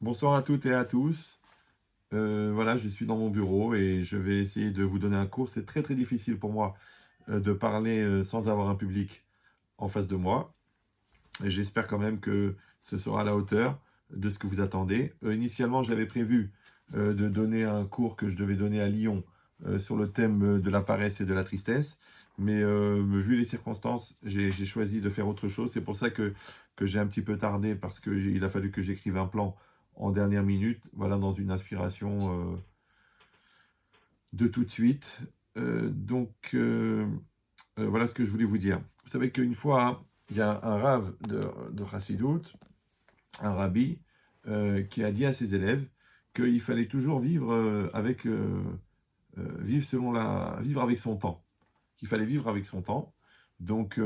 Bonsoir à toutes et à tous. Voilà, je suis dans mon bureau et je vais essayer de vous donner un cours. C'est très très difficile pour moi de parler sans avoir un public en face de moi. Et j'espère quand même que ce sera à la hauteur de ce que vous attendez. Initialement, j'avais prévu de donner un cours que je devais donner à Lyon sur le thème de la paresse et de la tristesse. Mais vu les circonstances, j'ai choisi de faire autre chose. C'est pour ça que j'ai un petit peu tardé parce qu'il a fallu que j'écrive un plan en dernière minute, voilà, dans une inspiration de tout de suite. Voilà ce que je voulais vous dire. Vous savez qu'une fois, hein, il y a un rave de Chassidout, un rabbi, qui a dit à ses élèves qu'il fallait toujours vivre avec son temps, qu'il fallait vivre avec son temps. Donc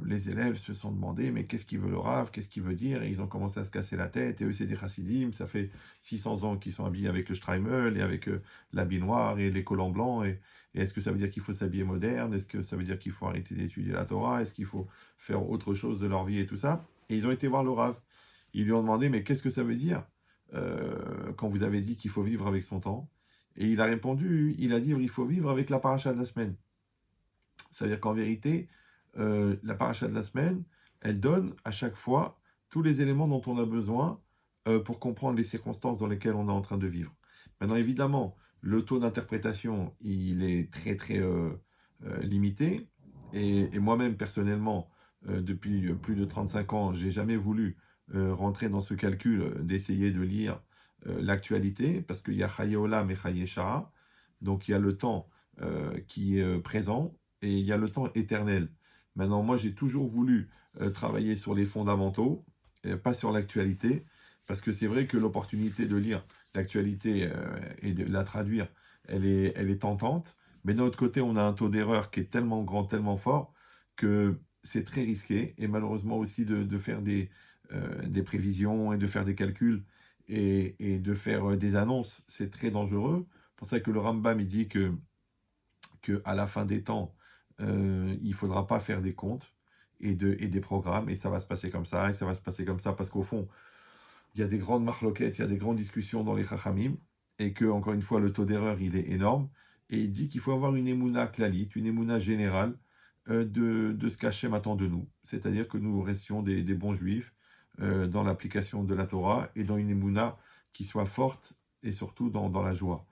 les élèves se sont demandé, mais qu'est-ce qu'il veut le Rav, qu'est-ce qu'il veut dire? Et ils ont commencé à se casser la tête. Et eux, c'est des chassidim, ça fait 600 ans qu'ils sont habillés avec le Streimel et avec l'habit noir et les collants blancs. Et est-ce que ça veut dire qu'il faut s'habiller moderne? Est-ce que ça veut dire qu'il faut arrêter d'étudier la Torah? Est-ce qu'il faut faire autre chose de leur vie et tout ça? Et ils ont été voir le Rav. Ils lui ont demandé, mais qu'est-ce que ça veut dire quand vous avez dit qu'il faut vivre avec son temps? Et il a répondu, il a dit, il faut vivre avec la paracha de la semaine. C'est-à-dire qu'en vérité, la paracha de la semaine, elle donne à chaque fois tous les éléments dont on a besoin pour comprendre les circonstances dans lesquelles on est en train de vivre. Maintenant, évidemment, le taux d'interprétation, il est très, très limité. Et moi-même, personnellement, depuis plus de 35 ans, j'ai jamais voulu rentrer dans ce calcul d'essayer de lire l'actualité, parce qu'il y a Chaye Olam et Chaye Shara. Donc, il y a le temps qui est présent et il y a le temps éternel. Maintenant, moi, j'ai toujours voulu travailler sur les fondamentaux, pas sur l'actualité, parce que c'est vrai que l'opportunité de lire l'actualité et de la traduire, elle est tentante, mais d'un autre côté, on a un taux d'erreur qui est tellement grand, tellement fort, que c'est très risqué, et malheureusement aussi de faire des prévisions et de faire des calculs et de faire des annonces, c'est très dangereux. C'est pour ça que le Rambam, il dit que à la fin des temps, il ne faudra pas faire des comptes et des programmes, et ça va se passer comme ça, et ça va se passer comme ça, parce qu'au fond, il y a des grandes marloquettes, il y a des grandes discussions dans les Chachamim, et que, encore une fois, le taux d'erreur, il est énorme, et il dit qu'il faut avoir une émouna klalit, une émouna générale de ce qu'Hachem attend de nous, c'est-à-dire que nous restions des bons juifs dans l'application de la Torah, et dans une émouna qui soit forte, et surtout dans la joie.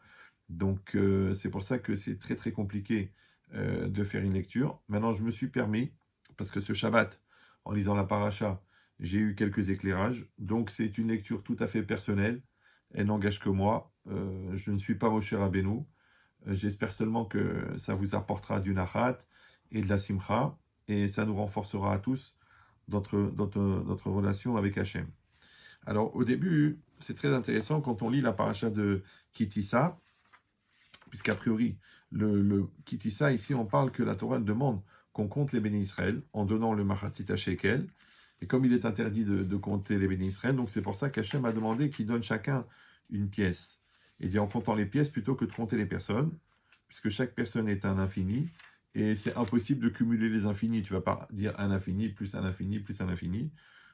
Donc, c'est pour ça que c'est très très compliqué de faire une lecture. Maintenant, je me suis permis, parce que ce Shabbat, en lisant la paracha, j'ai eu quelques éclairages. Donc, c'est une lecture tout à fait personnelle. Elle n'engage que moi. Je ne suis pas Moshe Rabbeinu. J'espère seulement que ça vous apportera du nachat et de la simcha. Et ça nous renforcera à tous notre relation avec Hachem. Alors, au début, c'est très intéressant quand on lit la paracha de Kitissa, puisqu'a priori, le Kitissa, ici, on parle que la Torah elle demande qu'on compte les bénis Israël en donnant le Machatzit à Shekel. Et comme il est interdit de compter les bénis Israël, donc c'est pour ça qu'Hachem a demandé qu'ils donnent chacun une pièce. Il dit en comptant les pièces plutôt que de compter les personnes, puisque chaque personne est un infini, et c'est impossible de cumuler les infinis. Tu ne vas pas dire un infini, plus un infini, plus un infini.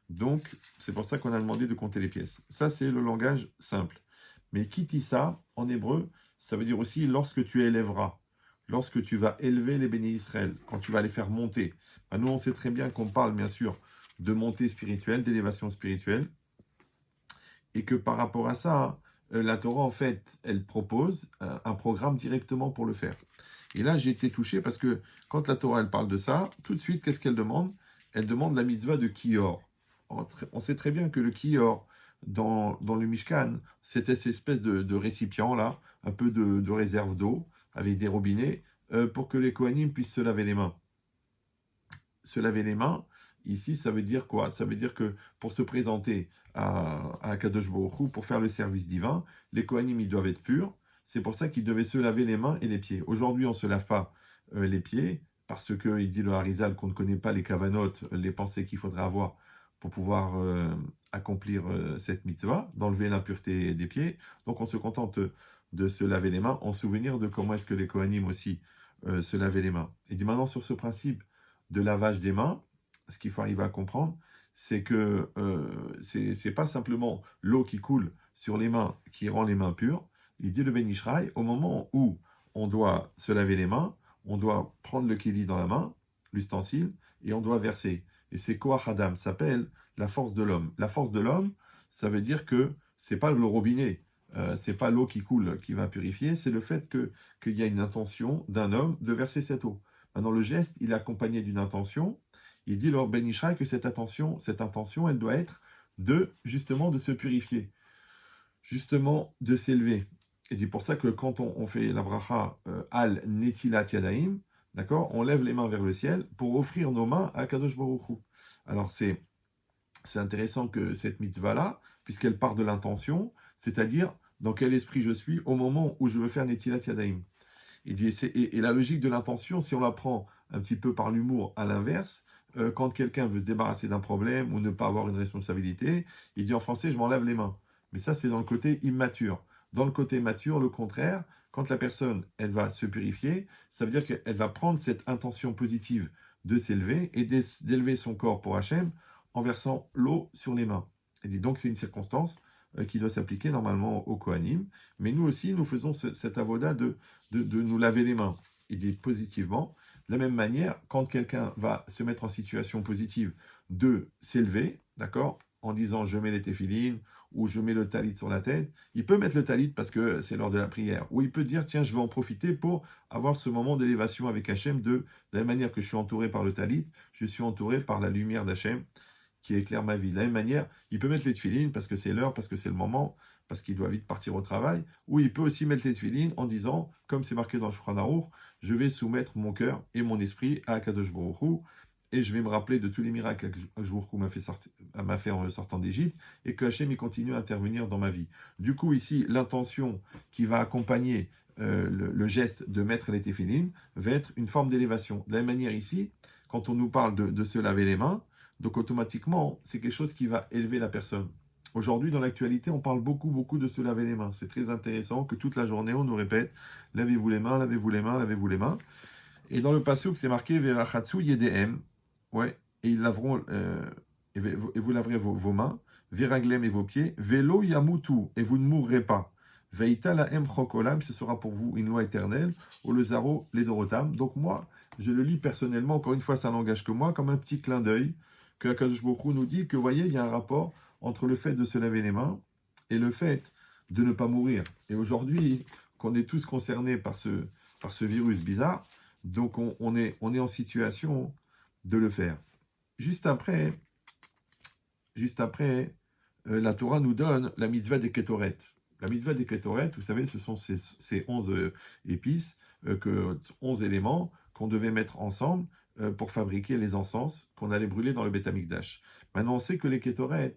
Donc, c'est pour ça qu'on a demandé de compter les pièces. Ça, c'est le langage simple. Mais Kitissa, en hébreu, ça veut dire aussi lorsque tu élèveras, lorsque tu vas élever les bénis Israël, quand tu vas les faire monter. Ben, nous, on sait très bien qu'on parle, bien sûr, de montée spirituelle, d'élévation spirituelle, et que par rapport à ça, la Torah, en fait, elle propose un programme directement pour le faire. Et là, j'ai été touché parce que quand la Torah, elle parle de ça, tout de suite, qu'est-ce qu'elle demande? Elle demande la mitzvah de Kior. On sait très bien que le Kior, dans le Mishkan, c'était cette espèce de récipient, là, un peu de réserve d'eau, avec des robinets, pour que les Kohanim puissent se laver les mains. Se laver les mains, ici, ça veut dire quoi? Ça veut dire que pour se présenter à Kadosh Baruch Hu, pour faire le service divin, les Kohanim, ils doivent être purs. C'est pour ça qu'ils devaient se laver les mains et les pieds. Aujourd'hui, on ne se lave pas les pieds, parce qu'il dit le Harizal qu'on ne connaît pas les kavanotes, les pensées qu'il faudrait avoir pour pouvoir accomplir cette mitzvah, d'enlever l'impureté des pieds. Donc on se contente de se laver les mains en souvenir de comment est-ce que les Kohanim aussi se lavaient les mains. Il dit maintenant sur ce principe de lavage des mains, ce qu'il faut arriver à comprendre, c'est que c'est pas simplement l'eau qui coule sur les mains qui rend les mains pures. Il dit le Ben Ishraï, au moment où on doit se laver les mains, on doit prendre le keli dans la main, l'ustensile, et on doit verser. Et c'est Koach Adam, ça s'appelle la force de l'homme. La force de l'homme, ça veut dire que c'est pas le robinet, c'est pas l'eau qui coule qui va purifier, c'est le fait qu'il y a une intention d'un homme de verser cette eau. Maintenant, le geste, il est accompagné d'une intention. Il dit lors Ben Ishraï que cette intention, elle doit être justement de se purifier, justement de s'élever. Et c'est pour ça que quand on fait la bracha al netilat yadaim, d'accord, on lève les mains vers le ciel pour offrir nos mains à Kadosh Baruch Hu. Alors c'est intéressant que cette mitzvah-là, puisqu'elle part de l'intention, c'est-à-dire dans quel esprit je suis au moment où je veux faire netilat yadaim. Et la logique de l'intention, si on la prend un petit peu par l'humour à l'inverse, quand quelqu'un veut se débarrasser d'un problème ou ne pas avoir une responsabilité, il dit en français, je m'en lave les mains. Mais ça, c'est dans le côté immature. Dans le côté mature, le contraire, quand la personne, elle va se purifier, ça veut dire qu'elle va prendre cette intention positive de s'élever et d'élever son corps pour Hachem en versant l'eau sur les mains. Et dit donc, c'est une circonstance qui doit s'appliquer normalement au Kohanim. Mais nous aussi, nous faisons cet avoda de nous laver les mains. Il dit positivement. De la même manière, quand quelqu'un va se mettre en situation positive de s'élever, d'accord, en disant je mets les téphilines ou je mets le talit sur la tête, il peut mettre le talit parce que c'est lors de la prière. Ou il peut dire tiens, je vais en profiter pour avoir ce moment d'élévation avec Hachem de la même manière que je suis entouré par le talit, je suis entouré par la lumière d'Hachem qui éclaire ma vie. De la même manière, il peut mettre les téphilines parce que c'est l'heure, parce que c'est le moment, parce qu'il doit vite partir au travail, ou il peut aussi mettre les téphilines en disant, comme c'est marqué dans le Shulchan Aruch, je vais soumettre mon cœur et mon esprit à Kadosh Baruch Hu, et je vais me rappeler de tous les miracles que Kadosh Baruch Hu m'a fait en sortant d'Égypte, et que Hachem il continue à intervenir dans ma vie. Du coup, ici, l'intention qui va accompagner le geste de mettre les téphilines va être une forme d'élévation. De la même manière ici, quand on nous parle de se laver les mains, donc automatiquement, c'est quelque chose qui va élever la personne. Aujourd'hui, dans l'actualité, on parle beaucoup, beaucoup de se laver les mains. C'est très intéressant que toute la journée, on nous répète « lavez-vous les mains, lavez-vous les mains, lavez-vous les mains ». Et dans le passouk, c'est marqué « Verachatsu yedehem ». Ouais, et ils laveront, et vous laverez vos mains, « Veraglem » et vos pieds, « Velo yamutu » et vous ne mourrez pas. « Veita lahem chokolam » ce sera pour vous une loi éternelle, « O le zaro ledorotam ». Donc moi, je le lis personnellement, encore une fois, ça n'engage que moi, comme un petit clin d'œil, que Akadosh Baruch Hu nous dit que, vous voyez, il y a un rapport entre le fait de se laver les mains et le fait de ne pas mourir. Et aujourd'hui, qu'on est tous concernés par ce virus bizarre, donc on est en situation de le faire. Juste après, la Torah nous donne la mitzvah des Ketoret. La mitzvah des Ketoret, vous savez, ce sont ces 11 épices, 11 éléments qu'on devait mettre ensemble pour fabriquer les encens qu'on allait brûler dans le Beth Amikdash. Maintenant, on sait que les Ketoret,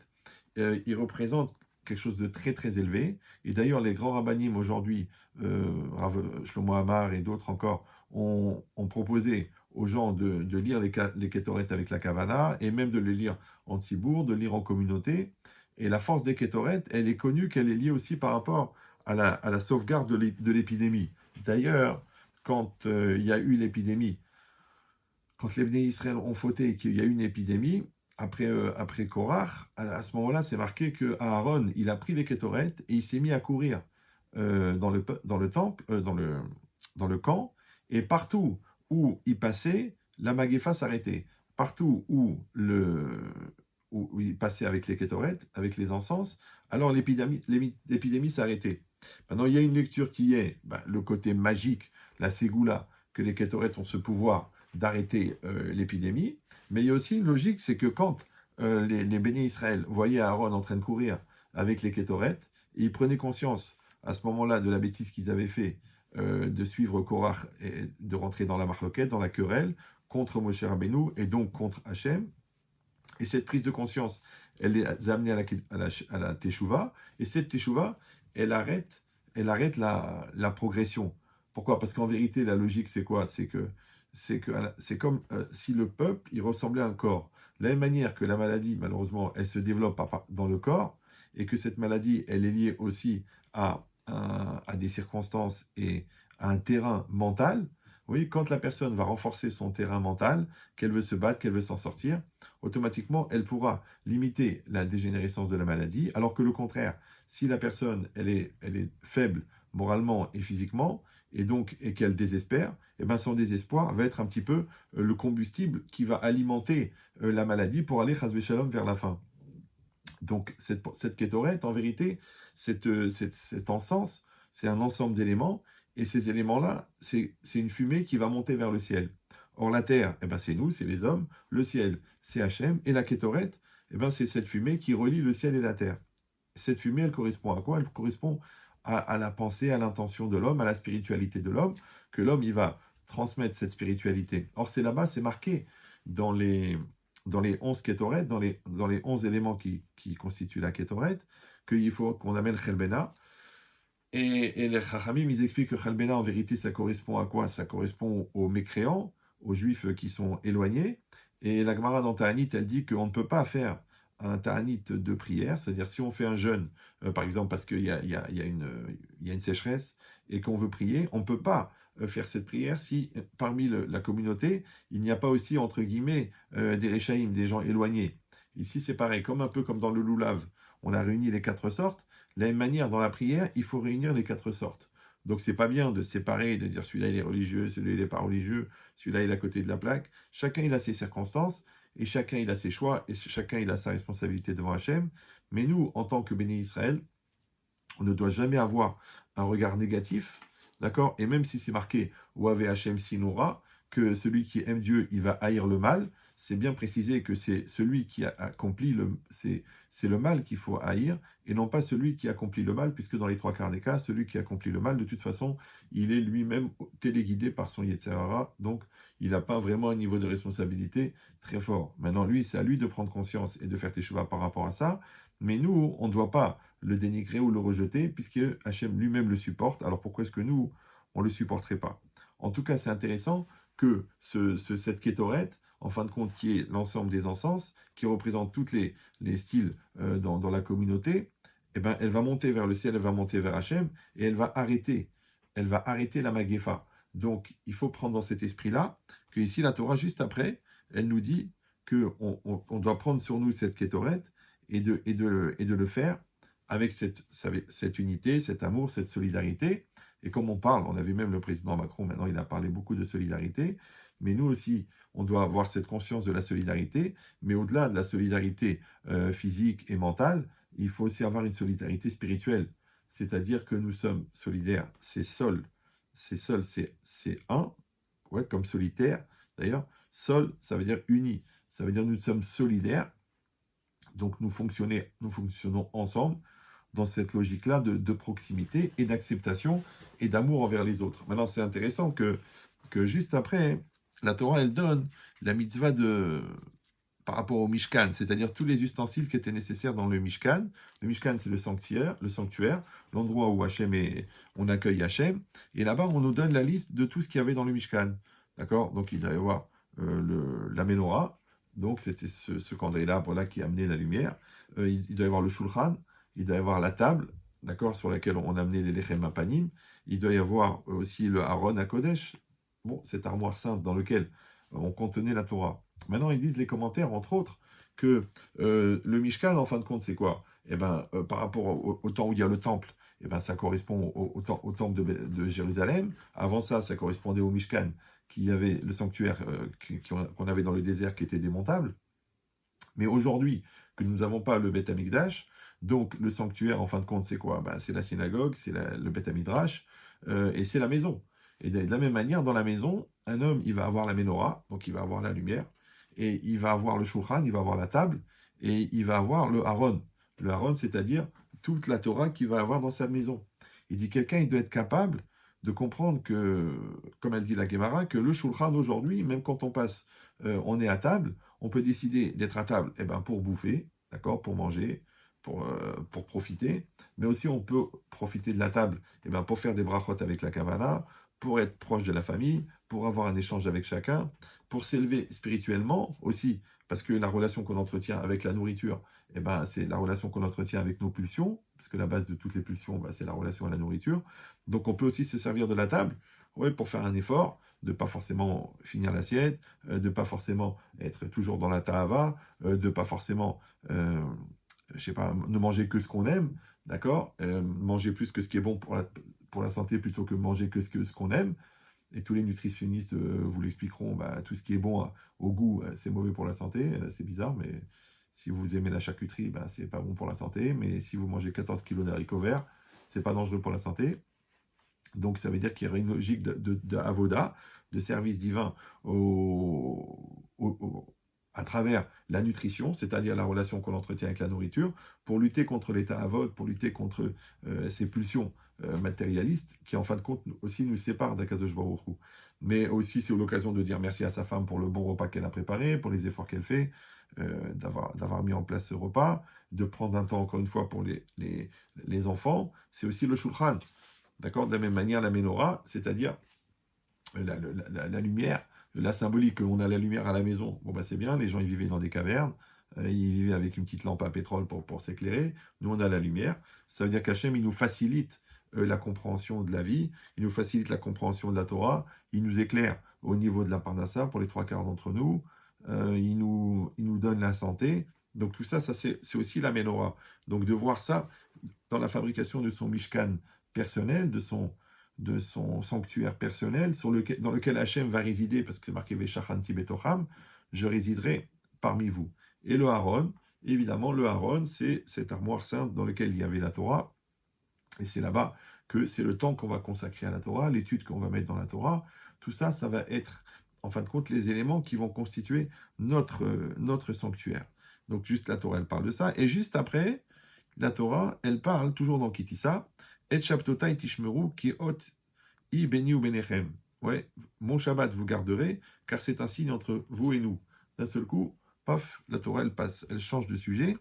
ils représentent quelque chose de très très élevé. Et d'ailleurs, les grands rabbinim aujourd'hui, Rav Shlomo Amar et d'autres encore, ont proposé aux gens de lire les Ketoret avec la Kavana, et même de les lire en tzibour, de lire en communauté. Et la force des Ketoret, elle est connue qu'elle est liée aussi par rapport à la sauvegarde de l'épidémie. D'ailleurs, quand il y a eu l'épidémie, quand les Bnei Israël ont fauté et qu'il y a eu une épidémie, après Korach, à ce moment-là, c'est marqué que Aaron, il a pris les Ketoret et il s'est mis à courir dans le temple, dans le camp, et partout où il passait, la Magéfa s'arrêtait. Partout où il passait avec les Ketoret, avec les encens, alors l'épidémie s'arrêtait. Maintenant, il y a une lecture qui est le côté magique, la Ségoula, que les Ketoret ont ce pouvoir d'arrêter l'épidémie, mais il y a aussi une logique, c'est que quand les bénis Israël voyaient Aaron en train de courir avec les Ketoret, et ils prenaient conscience à ce moment-là de la bêtise qu'ils avaient fait de suivre Korach et de rentrer dans la marloquette, dans la querelle, contre Moshe Rabbeinu et donc contre Hachem. Et cette prise de conscience, elle les a amenés à la Teshuvah, et cette Teshuvah, elle arrête la progression. Pourquoi? Parce qu'en vérité, la logique, c'est quoi? C'est comme si le peuple, il ressemblait à un corps. De la même manière que la maladie, malheureusement, elle se développe dans le corps, et que cette maladie, elle est liée aussi à des circonstances et à un terrain mental. Oui, quand la personne va renforcer son terrain mental, qu'elle veut se battre, qu'elle veut s'en sortir, automatiquement, elle pourra limiter la dégénérescence de la maladie, alors que le contraire, si la personne, elle est faible moralement et physiquement, et qu'elle désespère, eh ben son désespoir va être un petit peu le combustible qui va alimenter la maladie pour aller, chas shalom, vers la fin. Donc, cette kétorette, en vérité, cet encens, c'est un ensemble d'éléments, et ces éléments-là, c'est une fumée qui va monter vers le ciel. Or, la terre, eh ben, c'est nous, c'est les hommes, le ciel, c'est Hachem, et la kétorette, eh ben, c'est cette fumée qui relie le ciel et la terre. Cette fumée, elle correspond à quoi? Elle correspond à la pensée, à l'intention de l'homme, à la spiritualité de l'homme, que l'homme, il va transmettre cette spiritualité. Or, c'est là-bas, c'est marqué dans les 11 kétorettes, dans les 11 éléments qui constituent la kétorette, qu'il faut qu'on amène Chelbena. Et les Chachamim, ils expliquent que Chelbena, en vérité, ça correspond à quoi? Ça correspond aux mécréants, aux juifs qui sont éloignés. Et la Gemara dans Ta'anit, elle dit qu'on ne peut pas faire un Ta'anit de prière, c'est-à-dire si on fait un jeûne, par exemple parce qu'il y a une sécheresse, et qu'on veut prier, on ne peut pas faire cette prière si parmi la communauté, il n'y a pas aussi, entre guillemets, des Réchaïm, des gens éloignés. Ici, c'est pareil, comme un peu comme dans le Loulav, on a réuni les 4 sortes. De la même manière, dans la prière, il faut réunir les 4 sortes. Donc, c'est pas bien de séparer, de dire celui-là il est religieux, celui-là il n'est pas religieux, celui-là il est à côté de la plaque. Chacun il a ses circonstances, et chacun il a ses choix, et chacun il a sa responsabilité devant Hachem. Mais nous, en tant que béni Israël, on ne doit jamais avoir un regard négatif, d'accord? Et même si c'est marqué Ouave Hachem Sinora, que celui qui aime Dieu, il va haïr le mal, c'est bien précisé que c'est celui qui a accompli c'est le mal qu'il faut haïr, et non pas celui qui accomplit le mal, puisque dans les 3 quarts des cas, celui qui accomplit le mal, de toute façon, il est lui-même téléguidé par son Yetzer Hara, donc il n'a pas vraiment un niveau de responsabilité très fort. Maintenant, lui, c'est à lui de prendre conscience et de faire teshuva par rapport à ça, mais nous, on ne doit pas le dénigrer ou le rejeter, puisque Hachem lui-même le supporte. Alors pourquoi est-ce que nous, on ne le supporterait pas? En tout cas, c'est intéressant que cette kétorette, en fin de compte, qui est l'ensemble des encens, qui représente tous les styles dans la communauté, eh ben, elle va monter vers le ciel, elle va monter vers Hachem, et elle va arrêter la Magéfa. Donc, il faut prendre dans cet esprit-là, que ici, la Torah, juste après, elle nous dit qu'on doit prendre sur nous cette kétorette, et de le faire avec cette unité, cet amour, cette solidarité. Et comme on parle, on a vu même le président Macron, maintenant il a parlé beaucoup de solidarité, mais nous aussi, on doit avoir cette conscience de la solidarité, mais au-delà de la solidarité physique et mentale, il faut aussi avoir une solidarité spirituelle. C'est-à-dire que nous sommes solidaires, c'est un, ouais, comme solitaire. D'ailleurs, sol, ça veut dire uni, ça veut dire nous sommes solidaires, donc nous fonctionnons ensemble dans cette logique-là de proximité et d'acceptation et d'amour envers les autres. Maintenant, c'est intéressant que juste après, la Torah, elle donne la mitzvah par rapport au Mishkan, c'est-à-dire tous les ustensiles qui étaient nécessaires dans le Mishkan. Le Mishkan, c'est le sanctuaire, l'endroit où on accueille Hachem. Et là-bas, on nous donne la liste de tout ce qu'il y avait dans le Mishkan. D'accord? Donc, il doit y avoir la menorah. Donc, c'était ce candélabre-là qui amenait la lumière. Il doit y avoir le shulchan. Il doit y avoir la table, d'accord, sur laquelle on amenait les lechem apanim. Il doit y avoir aussi le Aaron à Kodesh, bon, cette armoire sainte dans laquelle on contenait la Torah. Maintenant, ils disent les commentaires, entre autres, que le Mishkan, en fin de compte, c'est quoi? Eh ben, par rapport au temps où il y a le temple, eh ben, ça correspond au temple de Jérusalem. Avant ça, ça correspondait au Mishkan, qui avait le sanctuaire qu'on avait dans le désert qui était démontable. Mais aujourd'hui, que nous n'avons pas le Beth Amikdash, donc le sanctuaire, en fin de compte, c'est quoi? Ben, c'est la synagogue, c'est le Beth Amidrash, et c'est la maison. Et de la même manière, dans la maison, un homme, il va avoir la menorah, donc il va avoir la lumière, et il va avoir le shulchan, il va avoir la table, et il va avoir le Aaron. Le Aaron, c'est-à-dire toute la Torah qu'il va avoir dans sa maison. Il dit, quelqu'un, il doit être capable de comprendre que, comme elle dit la Gemara, que le shulchan aujourd'hui, même quand on est à table, on peut décider d'être à table pour bouffer, d'accord, pour manger, pour profiter, mais aussi on peut profiter de la table pour faire des brachot avec la kavana, pour être proche de la famille, pour avoir un échange avec chacun, pour s'élever spirituellement aussi, parce que la relation qu'on entretient avec la nourriture, c'est la relation qu'on entretient avec nos pulsions, parce que la base de toutes les pulsions, c'est la relation à la nourriture. Donc on peut aussi se servir de la table Ouais, pour faire un effort, de pas forcément finir l'assiette, de pas forcément être toujours dans la tahava, de pas forcément, heu, je sais pas, ne manger que ce qu'on aime, d'accord? Manger plus que ce qui est bon pour la santé plutôt que manger que ce qu'on aime. Et tous les nutritionnistes, vous l'expliqueront, bah, tout ce qui est bon au goût, c'est mauvais pour la santé, c'est bizarre, mais si vous aimez la charcuterie, bah, c'est pas bon pour la santé, mais si vous mangez 14 kilogrammes d'haricots verts, c'est pas dangereux pour la santé. Donc ça veut dire qu'il y aurait une logique de avoda, de service divin à travers la nutrition, c'est-à-dire la relation qu'on entretient avec la nourriture, pour lutter contre l'état avod, pour lutter contre ces pulsions matérialistes qui en fin de compte aussi nous séparent d'Akadosh Baruch Hu. Mais aussi c'est l'occasion de dire merci à sa femme pour le bon repas qu'elle a préparé, pour les efforts qu'elle fait, d'avoir mis en place ce repas, de prendre un temps encore une fois pour les enfants. C'est aussi le shulchan. D'accord? De la même manière, la menorah, c'est-à-dire la lumière, la symbolique, on a la lumière à la maison. Bon, bah, c'est bien, les gens, ils vivaient dans des cavernes, ils vivaient avec une petite lampe à pétrole pour s'éclairer. Nous, on a la lumière. Ça veut dire qu'Hachem, il nous facilite la compréhension de la vie, il nous facilite la compréhension de la Torah, il nous éclaire au niveau de la Parnassa pour les trois quarts d'entre nous, il nous donne la santé. Donc tout ça, c'est aussi la menorah. Donc de voir ça dans la fabrication de son Mishkan personnel, de son sanctuaire personnel, dans lequel Hachem va résider, parce que c'est marqué Veshachanti Betocham, je résiderai parmi vous. Et le Haron, évidemment, le Haron, c'est cette armoire sainte dans laquelle il y avait la Torah, et c'est là-bas que c'est le temps qu'on va consacrer à la Torah, l'étude qu'on va mettre dans la Torah. Tout ça, ça va être, en fin de compte, les éléments qui vont constituer notre sanctuaire. Donc, juste la Torah, elle parle de ça. Et juste après, la Torah, elle parle, toujours dans Kitissa, Et Shabtotai Tishmeru ki ot I beni ou benechem. Ouais, mon Shabbat vous garderez, car c'est un signe entre vous et nous. D'un seul coup, paf, la Torah, elle passe, elle change de sujet,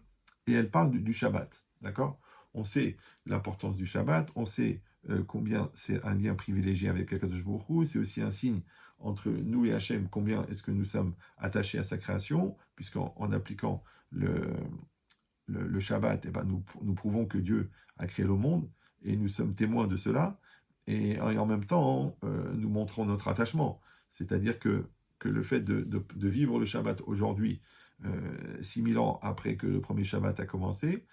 et elle parle du Shabbat. D'accord? On sait l'importance du Shabbat, on sait combien c'est un lien privilégié avec Akadosh Baruch Hu, c'est aussi un signe entre nous et Hachem, combien est-ce que nous sommes attachés à sa création, puisqu'en appliquant le Shabbat, eh ben, nous prouvons que Dieu a créé le monde, et nous sommes témoins de cela, et en même temps, nous montrons notre attachement. C'est-à-dire que le fait de vivre le Shabbat aujourd'hui, 6000 ans après que le premier Shabbat a commencé,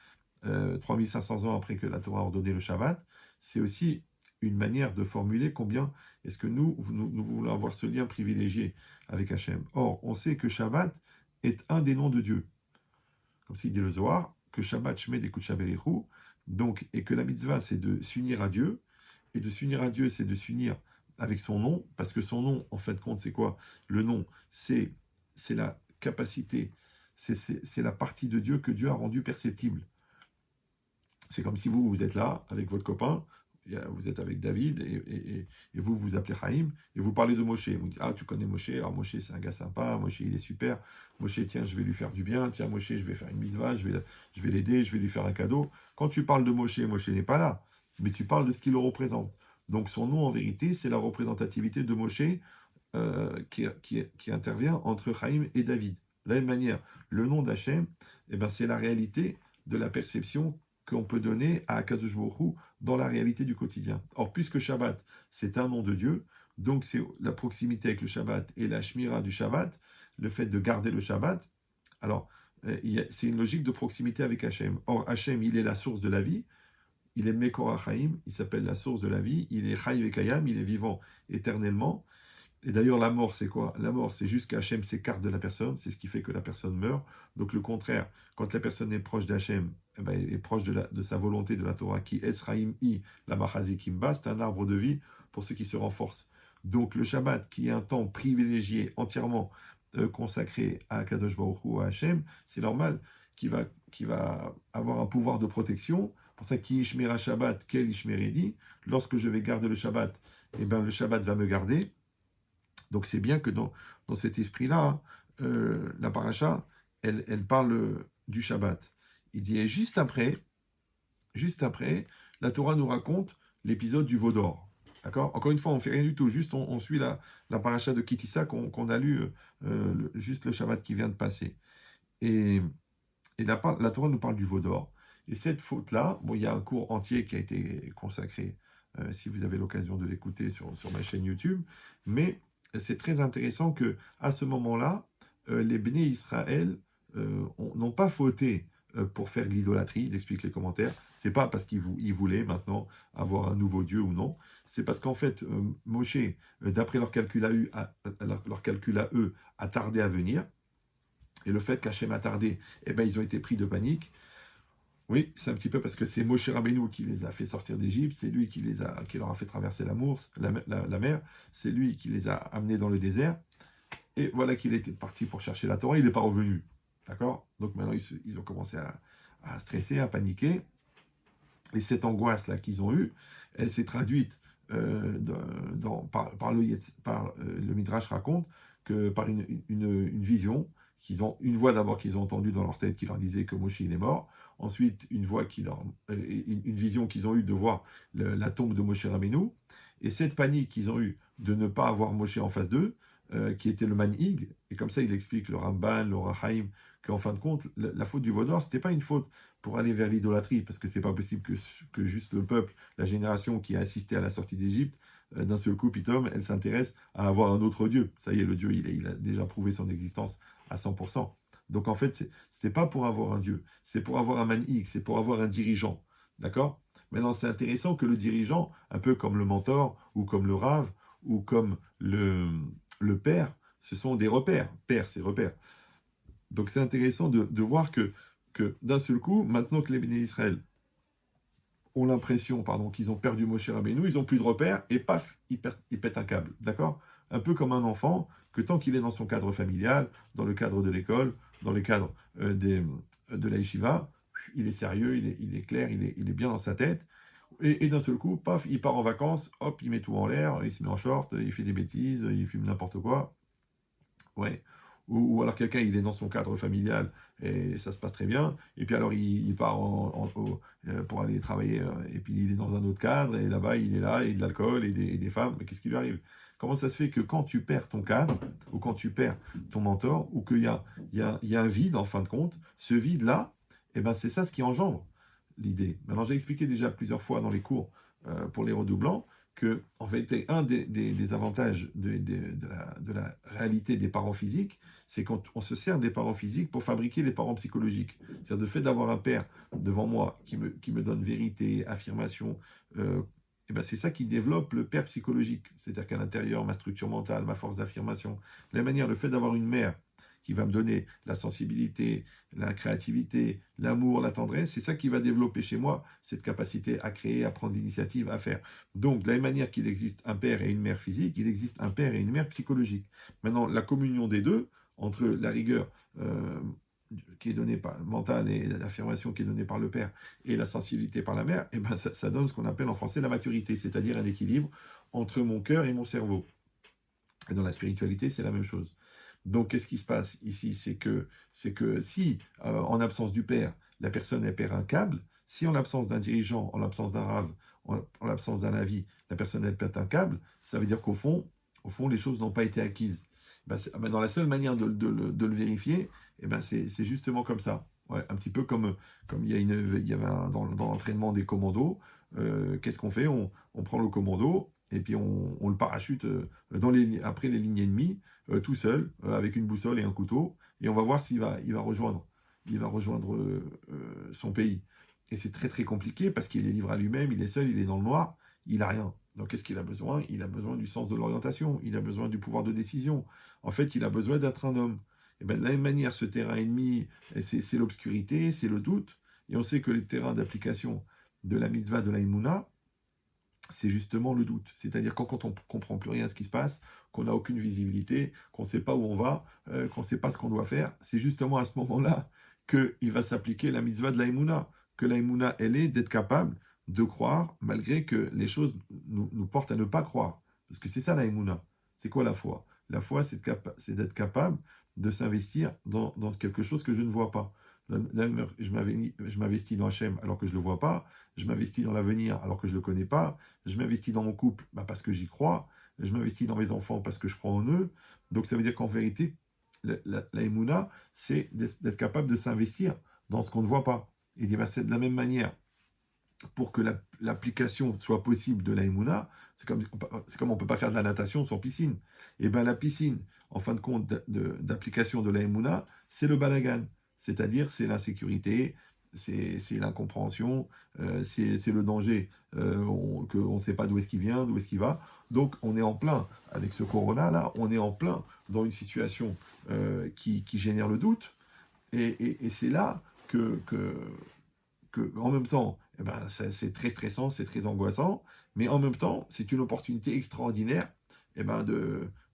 3500 ans après que la Torah a ordonné le Shabbat, c'est aussi une manière de formuler combien est-ce que nous voulons avoir ce lien privilégié avec Hachem. Or, on sait que Shabbat est un des noms de Dieu. Comme s'il dit le Zohar, que Shabbat Shmed et Kutshaberichu, donc, et que la mitzvah, c'est de s'unir à Dieu, et de s'unir à Dieu, c'est de s'unir avec son nom, parce que son nom, en fin de compte, c'est quoi? Le nom, c'est la capacité, c'est la partie de Dieu que Dieu a rendue perceptible. C'est comme si vous êtes là, avec votre copain, vous êtes avec David, et vous vous appelez Chaim, et vous parlez de Moshe. Vous dites, ah, tu connais Moshe, alors Moshe, c'est un gars sympa, Moshe, il est super, Moshe, tiens, je vais lui faire du bien, tiens, Moshe, je vais faire une mitzvah, je vais l'aider, je vais lui faire un cadeau. Quand tu parles de Moshe, Moshe n'est pas là, mais tu parles de ce qu'il le représente. Donc son nom, en vérité, c'est la représentativité de Moshe qui intervient entre Chaim et David. De la même manière, le nom d'Hachem, eh ben, c'est la réalité de la perception qu'on peut donner à Akadosh Baruch Hu dans la réalité du quotidien. Or, puisque Shabbat, c'est un nom de Dieu, donc c'est la proximité avec le Shabbat et la Shmira du Shabbat, le fait de garder le Shabbat, alors c'est une logique de proximité avec Hachem. Or, Hachem, il est la source de la vie, il est Mekor HaChaim, il s'appelle la source de la vie, il est Chai Vekayam, il est vivant éternellement. Et d'ailleurs, la mort, c'est quoi? La mort, c'est juste qu'Hachem s'écarte de la personne, c'est ce qui fait que la personne meurt. Donc le contraire, quand la personne est proche d'Hachem, eh ben, elle est proche de sa volonté, de la Torah, qui Esraim I, la Machazikim c'est un arbre de vie pour ceux qui se renforcent. Donc le Shabbat, qui est un temps privilégié, entièrement consacré à Kadosh Baruch Hu, à Hachem, c'est normal qu'il va avoir un pouvoir de protection. Pour ça, qui Ishmera Shabbat, quel Ishmeredi, lorsque je vais garder le Shabbat, eh ben, le Shabbat va me garder. Donc c'est bien que dans cet esprit-là, la paracha, elle parle du Shabbat. Il dit, et juste après, la Torah nous raconte l'épisode du veau d'or. D'accord? Encore une fois, on ne fait rien du tout, juste on suit la paracha de Kitissa qu'on a lu juste le Shabbat qui vient de passer. Et la Torah nous parle du veau d'or. Et cette faute-là, bon, il y a un cours entier qui a été consacré si vous avez l'occasion de l'écouter sur ma chaîne YouTube. Mais c'est très intéressant que à ce moment-là, les Béné Israël n'ont pas fauté pour faire de l'idolâtrie, il explique les commentaires. C'est pas parce qu'ils voulaient maintenant avoir un nouveau Dieu ou non. C'est parce qu'en fait, Moshe, d'après leur calcul à eux, a tardé à venir. Et le fait qu'Hachem a tardé, eh ben, ils ont été pris de panique. Oui, c'est un petit peu parce que c'est Moshe Rabbeinu qui les a fait sortir d'Égypte, c'est lui qui leur a fait traverser la mer, c'est lui qui les a amenés dans le désert. Et voilà qu'il était parti pour chercher la Torah, il n'est pas revenu. D'accord? Donc maintenant, ils ont commencé à stresser, à paniquer. Et cette angoisse-là qu'ils ont eue, elle s'est traduite par le Midrash raconte que par une vision, une voix d'abord qu'ils ont entendue dans leur tête qui leur disait que Moshe il est mort. Ensuite, une vision qu'ils ont eue de voir la tombe de Moshe Rabbeinu. Et cette panique qu'ils ont eue de ne pas avoir Moshe en face d'eux, qui était le Manhig, et comme ça il explique le Ramban, le Rahaim, qu'en fin de compte, la faute du Vaudor, c'était pas une faute pour aller vers l'idolâtrie, parce que c'est pas possible que juste le peuple, la génération qui a assisté à la sortie d'Égypte, d'un seul coup, Pitom, elle s'intéresse à avoir un autre Dieu. Ça y est, le Dieu, il a déjà prouvé son existence à 100%. Donc en fait, c'était pas pour avoir un Dieu, c'est pour avoir un Manhig, c'est pour avoir un dirigeant. D'accord? Maintenant, c'est intéressant que le dirigeant, un peu comme le mentor, ou comme le rave, ou comme le père, ce sont des repères. Père, c'est repère. Donc c'est intéressant de voir que d'un seul coup, maintenant que les bénis d'Israël ont l'impression qu'ils ont perdu Moshe Rabbeinu, ils n'ont plus de repères, et paf, ils pètent un câble. D'accord? Un peu comme un enfant, que tant qu'il est dans son cadre familial, dans le cadre de l'école, dans le cadre de la yeshiva, il est sérieux, il est clair, il est bien dans sa tête. Et d'un seul coup, paf, il part en vacances, hop, il met tout en l'air, il se met en short, il fait des bêtises, il fume n'importe quoi. Ouais. Ou alors quelqu'un, il est dans son cadre familial et ça se passe très bien. Et puis alors, il part pour aller travailler. Et puis il est dans un autre cadre et là-bas, il est là, et de l'alcool et des femmes. Mais qu'est-ce qui lui arrive? Comment ça se fait que quand tu perds ton cadre, ou quand tu perds ton mentor, ou qu'il y a un vide en fin de compte, ce vide-là, eh ben, c'est ça ce qui engendre l'idée. Maintenant, j'ai expliqué déjà plusieurs fois dans les cours pour les redoublants que, en fait, un des avantages de la réalité des parents physiques, c'est quand on se sert des parents physiques pour fabriquer les parents psychologiques. C'est-à-dire le fait d'avoir un père devant moi qui me donne vérité, affirmation, et ben c'est ça qui développe le père psychologique. C'est-à-dire qu'à l'intérieur, ma structure mentale, ma force d'affirmation, la manière, le fait d'avoir une mère qui va me donner la sensibilité, la créativité, l'amour, la tendresse, c'est ça qui va développer chez moi cette capacité à créer, à prendre l'initiative, à faire. Donc, de la même manière qu'il existe un père et une mère physique, il existe un père et une mère psychologique. Maintenant, la communion des deux, entre la rigueur qui est donnée par mentale et l'affirmation qui est donnée par le père et la sensibilité par la mère, et ben ça donne ce qu'on appelle en français la maturité, c'est-à-dire un équilibre entre mon cœur et mon cerveau. Et dans la spiritualité, c'est la même chose. Donc, qu'est-ce qui se passe ici? C'est que si, en absence du père, la personne elle perd un câble, si en l'absence d'un dirigeant, en l'absence d'un rave, en l'absence d'un avis, la personne elle perd un câble, ça veut dire qu'au fond, les choses n'ont pas été acquises. Dans la seule manière de le vérifier, c'est justement comme ça. Ouais, un petit peu comme il y avait dans l'entraînement des commandos. Qu'est-ce qu'on fait? On prend le commando et puis on le parachute après les lignes ennemies, tout seul, avec une boussole et un couteau, et on va voir il va rejoindre son pays. Et c'est très très compliqué parce qu'il est livré à lui-même, il est seul, il est dans le noir, il n'a rien. Donc qu'est-ce qu'il a besoin? Il a besoin du sens de l'orientation, il a besoin du pouvoir de décision. En fait, il a besoin d'être un homme. Et bien de la même manière, ce terrain ennemi, c'est l'obscurité, c'est le doute, et on sait que les terrains d'application de la mitzvah de la Imuna, c'est justement le doute. C'est-à-dire quand on ne comprend plus rien à ce qui se passe, qu'on n'a aucune visibilité, qu'on ne sait pas où on va, qu'on ne sait pas ce qu'on doit faire, c'est justement à ce moment-là qu'il va s'appliquer la mitzvah de la Emouna. Que la Emouna, elle est d'être capable de croire, malgré que les choses nous portent à ne pas croire. Parce que c'est ça la Emouna. C'est quoi la foi? La foi, c'est d'être capable de s'investir dans quelque chose que je ne vois pas. Je m'investis dans Hachem alors que je ne le vois pas, je m'investis dans l'avenir alors que je ne le connais pas, je m'investis dans mon couple parce que j'y crois, je m'investis dans mes enfants parce que je crois en eux. Donc ça veut dire qu'en vérité, la Emouna, c'est d'être capable de s'investir dans ce qu'on ne voit pas. Et c'est de la même manière pour que l'application soit possible de la Emouna, c'est comme on ne peut pas faire de la natation sans piscine. Et bien la piscine, en fin de compte, d'application de la Emouna, c'est le balagan. C'est-à-dire, c'est l'insécurité, c'est l'incompréhension, c'est le danger, qu'on ne sait pas d'où est-ce qu'il vient, d'où est-ce qu'il va. Donc, on est en plein, avec ce corona-là, on est en plein dans une situation qui génère le doute. Et c'est là que, en même temps, eh ben, c'est très stressant, c'est très angoissant, mais en même temps, c'est une opportunité extraordinaire eh ben,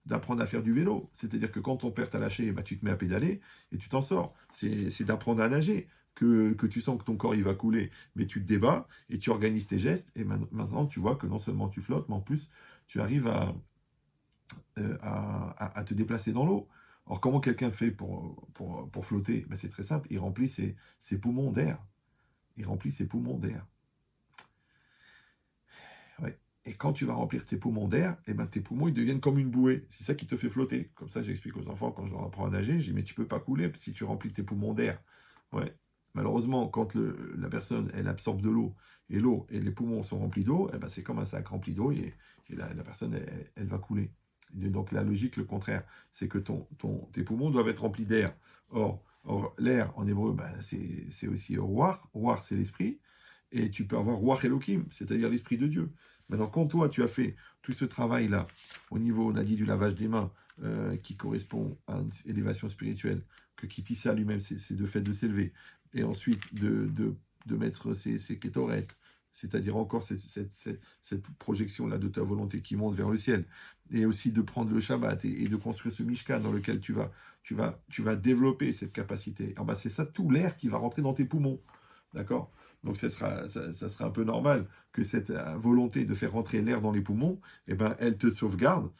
d'apprendre à faire du vélo. C'est-à-dire que quand ton père t'a lâché, eh ben, tu te mets à pédaler et tu t'en sors. C'est d'apprendre à nager. Que tu sens que ton corps il va couler, mais tu te débats et tu organises tes gestes, et maintenant tu vois que non seulement tu flottes, mais en plus tu arrives à te déplacer dans l'eau. Alors comment quelqu'un fait pour flotter? Ben, c'est très simple, il remplit ses poumons d'air. Il remplit ses poumons d'air. Ouais. Et quand tu vas remplir tes poumons d'air, eh ben tes poumons ils deviennent comme une bouée. C'est ça qui te fait flotter. Comme ça, j'explique aux enfants quand je leur apprends à nager, je dis mais tu peux pas couler si tu remplis tes poumons d'air. Ouais. Malheureusement, quand la personne elle absorbe de l'eau et les poumons sont remplis d'eau, eh ben, c'est comme un sac rempli d'eau et la personne elle va couler. Et donc la logique, le contraire, c'est que tes poumons doivent être remplis d'air. Or l'air en hébreu, ben, c'est aussi ruach. Ruach, c'est l'esprit. Et tu peux avoir Ruach Elohim, c'est-à-dire l'Esprit de Dieu. Maintenant, quand toi, tu as fait tout ce travail-là, au niveau, on a dit, du lavage des mains, qui correspond à une élévation spirituelle, que Kitissa lui-même, c'est de fait de s'élever, et ensuite de mettre ses kétorettes, c'est-à-dire encore cette projection-là de ta volonté qui monte vers le ciel, et aussi de prendre le Shabbat et de construire ce Mishkan dans lequel tu vas développer cette capacité. Alors, bah, c'est ça tout l'air qui va rentrer dans tes poumons. D'accord? Donc ça sera un peu normal que cette volonté de faire rentrer l'air dans les poumons, eh ben, elle te sauvegarde,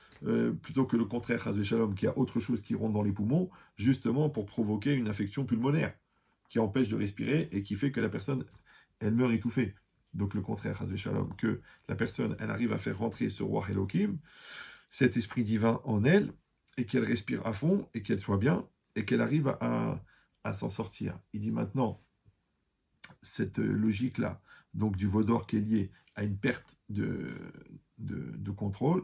plutôt que le contraire, Chas Shalom, qui a autre chose qui rentre dans les poumons, justement pour provoquer une infection pulmonaire, qui empêche de respirer et qui fait que la personne, elle meurt étouffée. Donc le contraire, Chas Shalom, que la personne, elle arrive à faire rentrer ce roi Elohim, cet esprit divin en elle, et qu'elle respire à fond, et qu'elle soit bien, et qu'elle arrive à s'en sortir. Il dit maintenant, cette logique-là, donc du Vaudor qui est liée à une perte de contrôle,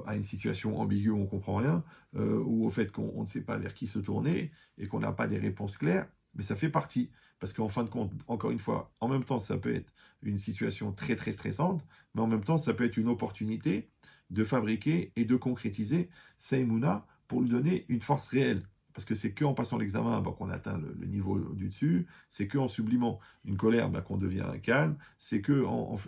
à une situation ambiguë où on ne comprend rien, ou au fait qu'on ne sait pas vers qui se tourner et qu'on n'a pas des réponses claires, mais ça fait partie. Parce qu'en fin de compte, encore une fois, en même temps, ça peut être une situation très très stressante, mais en même temps, ça peut être une opportunité de fabriquer et de concrétiser Saïmouna pour lui donner une force réelle. Parce que c'est qu'en passant l'examen qu'on atteint le niveau du dessus, c'est qu'en sublimant une colère qu'on devient calme, c'est qu'en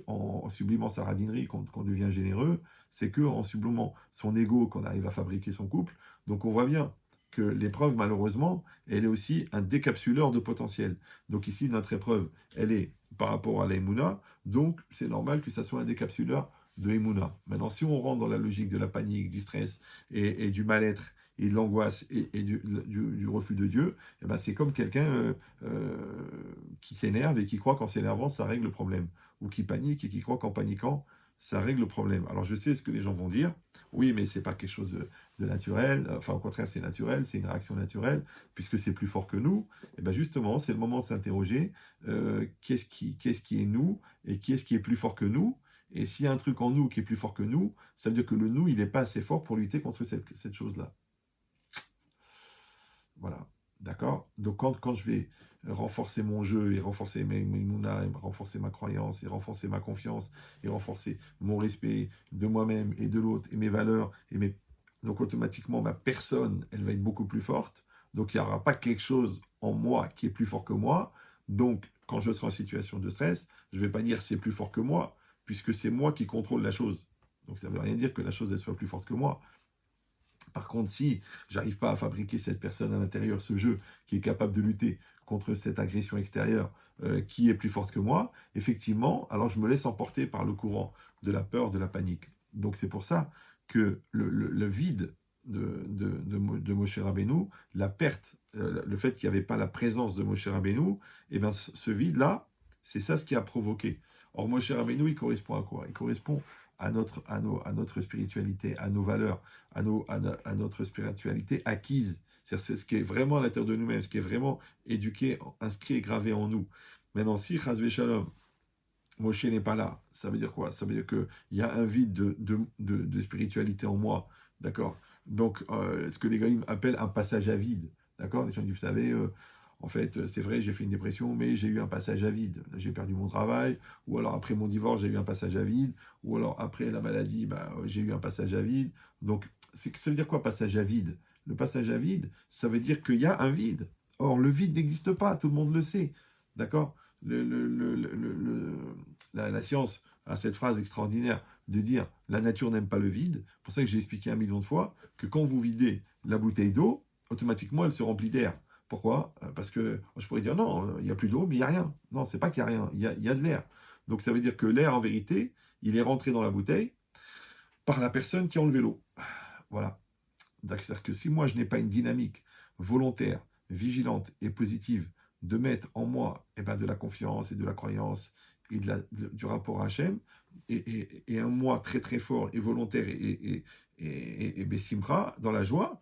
sublimant sa radinerie qu'on devient généreux, c'est qu'en sublimant son ego qu'on arrive à fabriquer son couple. Donc on voit bien que l'épreuve, malheureusement, elle est aussi un décapsuleur de potentiel. Donc ici, notre épreuve, elle est par rapport à la Emouna, donc c'est normal que ça soit un décapsuleur de Emouna. Maintenant, si on rentre dans la logique de la panique, du stress et du mal-être, et de l'angoisse et du refus de Dieu, eh ben c'est comme quelqu'un qui s'énerve et qui croit qu'en s'énervant, ça règle le problème. Ou qui panique et qui croit qu'en paniquant, ça règle le problème. Alors je sais ce que les gens vont dire. Oui, mais c'est pas quelque chose de naturel. Enfin, au contraire, c'est naturel, c'est une réaction naturelle, puisque c'est plus fort que nous. Et bien justement, c'est le moment de s'interroger qu'est-ce qui est nous et qui est-ce qui est plus fort que nous. Et s'il y a un truc en nous qui est plus fort que nous, ça veut dire que le nous, il n'est pas assez fort pour lutter contre cette chose-là. Voilà. D'accord? Donc, quand je vais renforcer mon jeu et renforcer mes mounas, et renforcer ma croyance, et renforcer ma confiance, et renforcer mon respect de moi-même et de l'autre, et mes valeurs, donc automatiquement, ma personne, elle va être beaucoup plus forte. Donc, il n'y aura pas quelque chose en moi qui est plus fort que moi. Donc, quand je serai en situation de stress, je ne vais pas dire c'est plus fort que moi, puisque c'est moi qui contrôle la chose. Donc, ça ne veut rien dire que la chose, elle soit plus forte que moi. Par contre, si j'arrive pas à fabriquer cette personne à l'intérieur, ce jeu qui est capable de lutter contre cette agression extérieure qui est plus forte que moi, effectivement, alors je me laisse emporter par le courant de la peur, de la panique. Donc c'est pour ça que le vide de Moshe Rabbeinu, la perte, le fait qu'il n'y avait pas la présence de Moshe Rabbeinu, eh bien ce vide-là, c'est ça ce qui a provoqué. Or Moshe Rabbeinu, il correspond à quoi? Il correspond à notre spiritualité, à nos valeurs, à notre spiritualité acquise. C'est ce qui est vraiment à l'intérieur de nous-mêmes, ce qui est vraiment éduqué, inscrit et gravé en nous. Maintenant, si, Chazvé Shalom, Moshe n'est pas là. Ça veut dire quoi? Ça veut dire qu'il y a un vide de spiritualité en moi. D'accord? Donc, ce que les gars appellent un passage à vide. D'accord? Les gens disent, vous savez, en fait, c'est vrai, j'ai fait une dépression, mais j'ai eu un passage à vide. J'ai perdu mon travail, ou alors après mon divorce, j'ai eu un passage à vide, ou alors après la maladie, bah, j'ai eu un passage à vide. Donc, ça veut dire quoi, passage à vide? Le passage à vide, ça veut dire qu'il y a un vide. Or, le vide n'existe pas, tout le monde le sait. D'accord? La science a cette phrase extraordinaire de dire la nature n'aime pas le vide. C'est pour ça que j'ai expliqué 1 million de fois que quand vous videz la bouteille d'eau, automatiquement elle se remplit d'air. Pourquoi? Parce que je pourrais dire non, il n'y a plus d'eau, mais il n'y a rien. Non, c'est pas qu'il n'y a rien, il y a de l'air. Donc ça veut dire que l'air, en vérité, il est rentré dans la bouteille par la personne qui a enlevé l'eau. Voilà. C'est-à-dire que si moi je n'ai pas une dynamique volontaire, vigilante et positive de mettre en moi de la confiance et de la croyance et du rapport à Hachem, et un moi très très fort et volontaire et bessimra, dans la joie,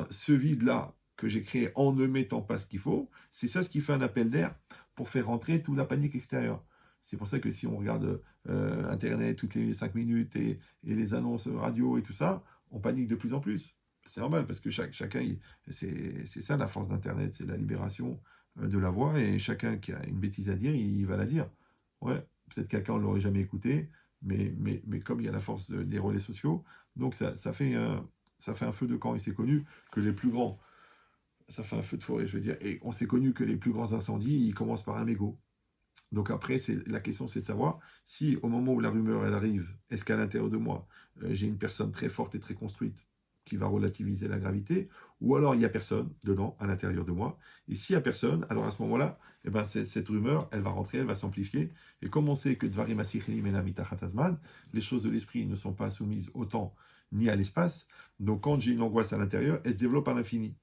ce vide-là que j'ai créé en ne mettant pas ce qu'il faut, c'est ça ce qui fait un appel d'air pour faire rentrer toute la panique extérieure. C'est pour ça que si on regarde Internet toutes les 5 minutes et les annonces radio et tout ça, on panique de plus en plus. C'est normal parce que chacun, c'est ça la force d'Internet, c'est la libération de la voix et chacun qui a une bêtise à dire, il va la dire. Ouais, peut-être quelqu'un ne l'aurait jamais écouté, mais comme il y a la force des relais sociaux, donc ça fait un feu de camp. Il s'est connu que les plus grands, ça fait un feu de forêt, je veux dire, et on s'est connu que les plus grands incendies, ils commencent par un mégot. Donc après, la question, c'est de savoir si au moment où la rumeur, elle arrive, est-ce qu'à l'intérieur de moi, j'ai une personne très forte et très construite qui va relativiser la gravité, ou alors il n'y a personne dedans, à l'intérieur de moi. Et s'il n'y a personne, alors à ce moment-là, cette rumeur, elle va rentrer, elle va s'amplifier. Et comme on sait que Dvarim Asicheli Menamita Hatazman, les choses de l'esprit ne sont pas soumises au temps ni à l'espace, donc quand j'ai une angoisse à l'intérieur, elle se développe à l'infini.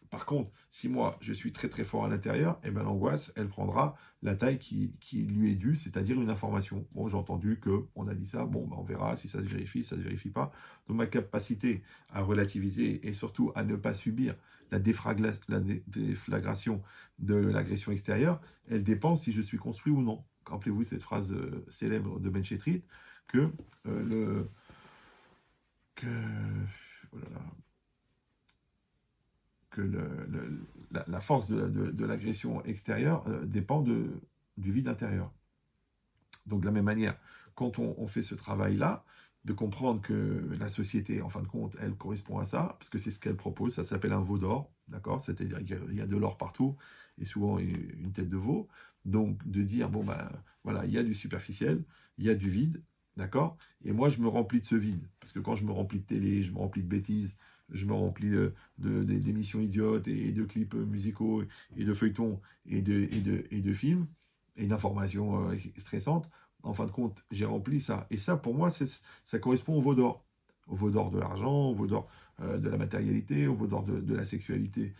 Par contre, si moi je suis très très fort à l'intérieur, l'angoisse, elle prendra la taille qui lui est due, c'est-à-dire une information. Bon, j'ai entendu qu'on a dit ça, bon, on verra si ça se vérifie, si ça se vérifie pas. Donc ma capacité à relativiser et surtout à ne pas subir la déflagration de l'agression extérieure, elle dépend si je suis construit ou non. Rappelez-vous cette phrase célèbre de Ben Chetrit que que oh là là, que la force de l'agression extérieure dépend du vide intérieur. Donc de la même manière, quand on fait ce travail-là, de comprendre que la société, en fin de compte, elle correspond à ça, parce que c'est ce qu'elle propose, ça s'appelle un veau d'or, d'accord? C'est-à-dire qu'il y a de l'or partout, et souvent une tête de veau. Donc de dire, bon ben voilà, il y a du superficiel, il y a du vide, d'accord? Et moi je me remplis de ce vide, parce que quand je me remplis de télé, je me remplis de bêtises, je me remplis d'émissions idiotes et de clips musicaux et de feuilletons et de films et d'informations stressantes, en fin de compte, j'ai rempli ça. Et ça, pour moi, ça correspond au veau d'or. Au veau d'or de l'argent, au veau d'or de la matérialité, au veau d'or de la sexualité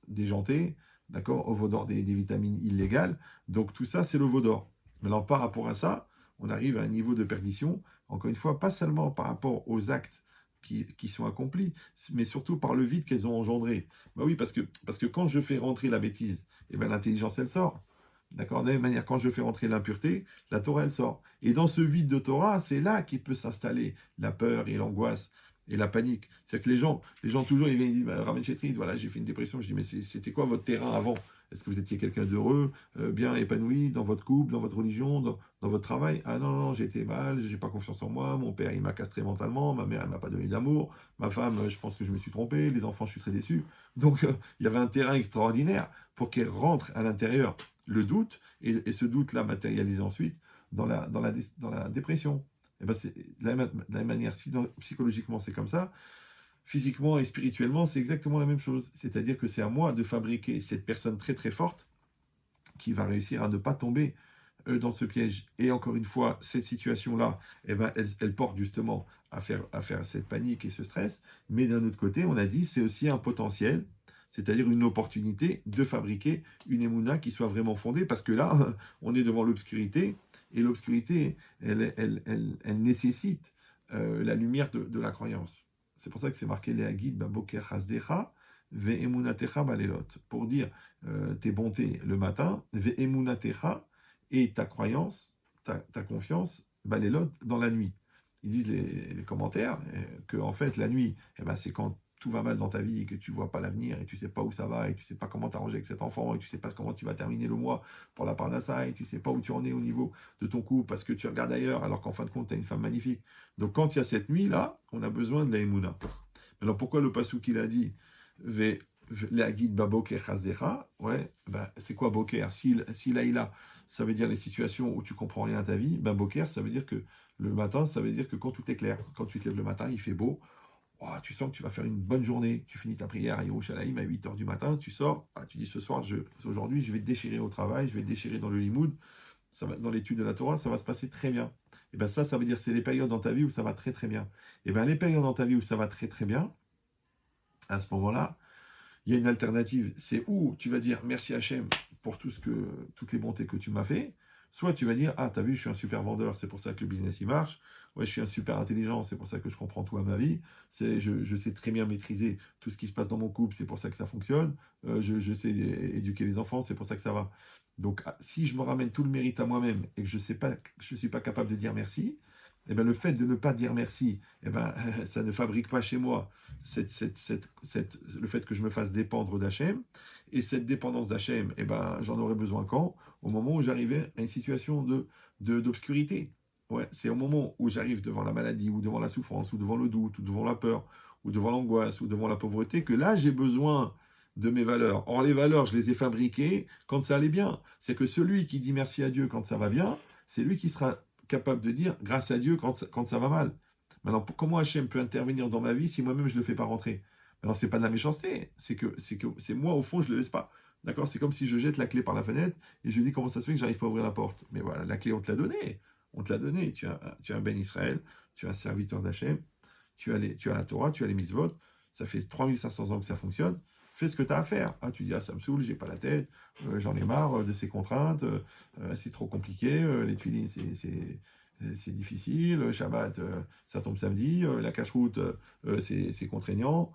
déjantée, d'accord, au veau d'or des vitamines illégales. Donc tout ça, c'est le veau d'or. Maintenant, par rapport à ça, on arrive à un niveau de perdition, encore une fois, pas seulement par rapport aux actes qui sont accomplis, mais surtout par le vide qu'elles ont engendré. Bah oui, parce que quand je fais rentrer la bêtise, l'intelligence, elle sort. D'accord? De la même manière, quand je fais rentrer l'impureté, la Torah, elle sort. Et dans ce vide de Torah, c'est là qu'il peut s'installer la peur et l'angoisse et la panique. C'est que les gens toujours, ils viennent, ils disent, bah, Ramen Chetrit, voilà, j'ai fait une dépression. Je dis, mais c'était quoi votre terrain avant? Est-ce que vous étiez quelqu'un d'heureux, bien épanoui dans votre couple, dans votre religion, dans votre travail? Ah non, non, j'ai été mal, j'ai pas confiance en moi, mon père, il m'a castré mentalement, ma mère, elle m'a pas donné d'amour, ma femme, je pense que je me suis trompé, les enfants, je suis très déçu. Donc, il y avait un terrain extraordinaire pour qu'elle rentre à l'intérieur le doute, et ce doute-là matérialisé ensuite dans la dépression. Et ben c'est, de la même manière, si psychologiquement c'est comme ça, physiquement et spirituellement, c'est exactement la même chose. C'est-à-dire que c'est à moi de fabriquer cette personne très très forte qui va réussir à ne pas tomber dans ce piège. Et encore une fois, cette situation-là, elle porte justement à faire cette panique et ce stress. Mais d'un autre côté, on a dit, c'est aussi un potentiel, c'est-à-dire une opportunité de fabriquer une émouna qui soit vraiment fondée, parce que là, on est devant l'obscurité, et l'obscurité, elle nécessite la lumière de la croyance. C'est pour ça que c'est marqué les Hagid, Baboker Hasdecha, Ve'emunatecha balelot, pour dire tes bontés le matin, Ve'emunatecha, et ta croyance, ta confiance, bah, les lots dans la nuit. Ils disent les commentaires que en fait la nuit, eh ben, c'est quand tout va mal dans ta vie et que tu vois pas l'avenir et tu sais pas où ça va et tu sais pas comment t'arranger avec cet enfant et tu sais pas comment tu vas terminer le mois pour la parnassa et tu sais pas où tu en es au niveau de ton couple parce que tu regardes ailleurs alors qu'en fin de compte tu as une femme magnifique. Donc quand il y a cette nuit là, on a besoin de la émouna. Alors pourquoi le passouk il a dit la guide baboker chazdecha, ouais, ben, c'est quoi boker? Si là il a, ça veut dire les situations où tu comprends rien à ta vie, ben boker, ça veut dire que le matin, ça veut dire que quand tout est clair, quand tu te lèves le matin, il fait beau, oh, tu sens que tu vas faire une bonne journée, tu finis ta prière à Yerushalayim à 8 h du matin, tu sors, ah, tu dis ce soir, aujourd'hui, je vais te déchirer au travail, je vais te déchirer dans le limoud, dans l'étude de la Torah, ça va se passer très bien. Et bien ça veut dire que c'est les périodes dans ta vie où ça va très très bien. Et bien les périodes dans ta vie où ça va très très bien, à ce moment-là, il y a une alternative. C'est où tu vas dire merci Hachem pour toutes les bontés que tu m'as fait. Soit tu vas dire, ah, t'as vu, je suis un super vendeur, c'est pour ça que le business il marche. Ouais, je suis un super intelligent, c'est pour ça que je comprends tout à ma vie. Je sais très bien maîtriser tout ce qui se passe dans mon couple, c'est pour ça que ça fonctionne. Je sais éduquer les enfants, c'est pour ça que ça va. Donc, si je me ramène tout le mérite à moi-même et que je ne suis pas capable de dire merci, eh ben, le fait de ne pas dire merci, eh ben, ça ne fabrique pas chez moi le fait que je me fasse dépendre d'Hachem. Et cette dépendance d'Hachem, eh ben, j'en aurais besoin quand? Au moment où j'arrivais à une situation d'obscurité. Ouais, c'est au moment où j'arrive devant la maladie, ou devant la souffrance, ou devant le doute, ou devant la peur, ou devant l'angoisse, ou devant la pauvreté, que là, j'ai besoin de mes valeurs. Or, les valeurs, je les ai fabriquées quand ça allait bien. C'est que celui qui dit merci à Dieu quand ça va bien, c'est lui qui sera capable de dire grâce à Dieu quand ça va mal. Maintenant, comment Hachem peut intervenir dans ma vie si moi-même je ne le fais pas rentrer? Maintenant, c'est pas de la méchanceté, c'est moi, au fond, je ne le laisse pas. D'accord? C'est comme si je jette la clé par la fenêtre et je dis comment ça se fait que j'arrive pas à ouvrir la porte. Mais voilà, la clé, on te l'a donnée. On te l'a donnée. Tu as un Ben Israël, tu es un serviteur d'Hachem, tu as la Torah, tu as les mitzvot. Ça fait 3500 ans que ça fonctionne. Fais ce que tu as à faire. Ah, tu dis, ah, ça me saoule, j'ai pas la tête, j'en ai marre de ces contraintes, c'est trop compliqué, les tuilines, c'est difficile, le Shabbat, ça tombe samedi, la cache-route, c'est contraignant.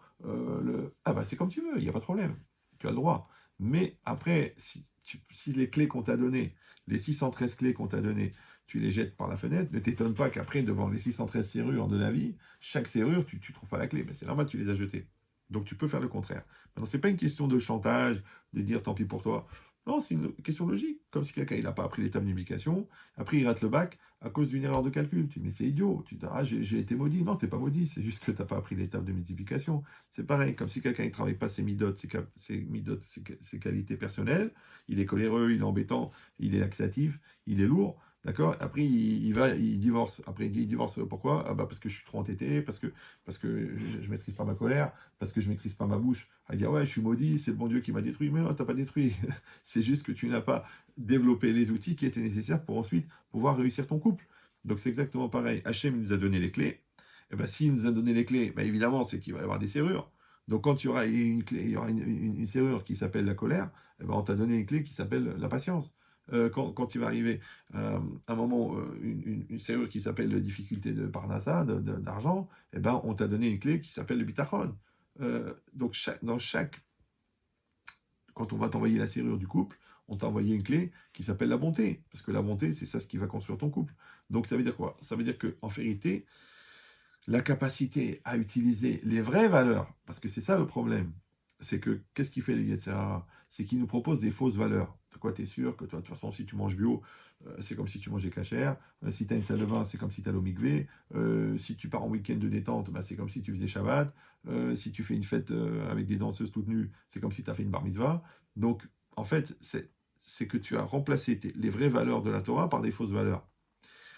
Ah bah c'est comme tu veux, il n'y a pas de problème, tu as le droit. Mais après, si les clés qu'on t'a données, les 613 clés qu'on t'a données, tu les jettes par la fenêtre, ne t'étonne pas qu'après, devant les 613 serrures de la vie, chaque serrure, tu ne trouves pas la clé. Ben, c'est normal, tu les as jetées. Donc tu peux faire le contraire. Maintenant, ce n'est pas une question de chantage, de dire tant pis pour toi. Non, c'est une question logique. Comme si quelqu'un n'a pas appris l'étape multiplication, après il rate le bac à cause d'une erreur de calcul. Tu dis, mais c'est idiot. Tu dis, ah, j'ai été maudit. Non, tu n'es pas maudit, c'est juste que tu n'as pas appris l'étape de multiplication. C'est pareil, comme si quelqu'un ne travaille pas ses midotes, ses qualités personnelles. Il est coléreux, il est embêtant, il est laxatif, il est lourd. D'accord? Après, il divorce. Après, il dit, il divorce. Pourquoi? Ah bah parce que je suis trop entêté, parce que je maîtrise pas ma colère, parce que je maîtrise pas ma bouche. Il dit, ah ouais, je suis maudit, c'est le bon Dieu qui m'a détruit. Mais non, t'as pas détruit. C'est juste que tu n'as pas développé les outils qui étaient nécessaires pour ensuite pouvoir réussir ton couple. Donc c'est exactement pareil. Hachem nous a donné les clés. Et ben s'il nous a donné les clés, ben évidemment, c'est qu'il va y avoir des serrures. Donc quand il y aura une clé, il y aura une serrure qui s'appelle la colère, eh ben, on t'a donné une clé qui s'appelle la patience. Quand il va arriver un moment, une serrure qui s'appelle difficulté de parnassa, d'argent, eh ben, on t'a donné une clé qui s'appelle le bitachon. Donc quand on va t'envoyer la serrure du couple, on t'a envoyé une clé qui s'appelle la bonté. Parce que la bonté, c'est ça ce qui va construire ton couple. Donc ça veut dire quoi? Ça veut dire qu'en vérité, la capacité à utiliser les vraies valeurs, parce que c'est ça le problème, c'est que qu'est-ce qui fait les Yetzirah? C'est qu'il nous propose des fausses valeurs. De quoi tu es sûr que toi, de toute façon, si tu manges bio, c'est comme si tu mangeais cachère. Si tu as une salle de bain, c'est comme si tu allais au mikvé. Si tu pars en week-end de détente, bah, c'est comme si tu faisais Shabbat. Si tu fais une fête avec des danseuses toutes nues, c'est comme si tu as fait une bar mitzvah. Donc, en fait, c'est que tu as remplacé les vraies valeurs de la Torah par des fausses valeurs.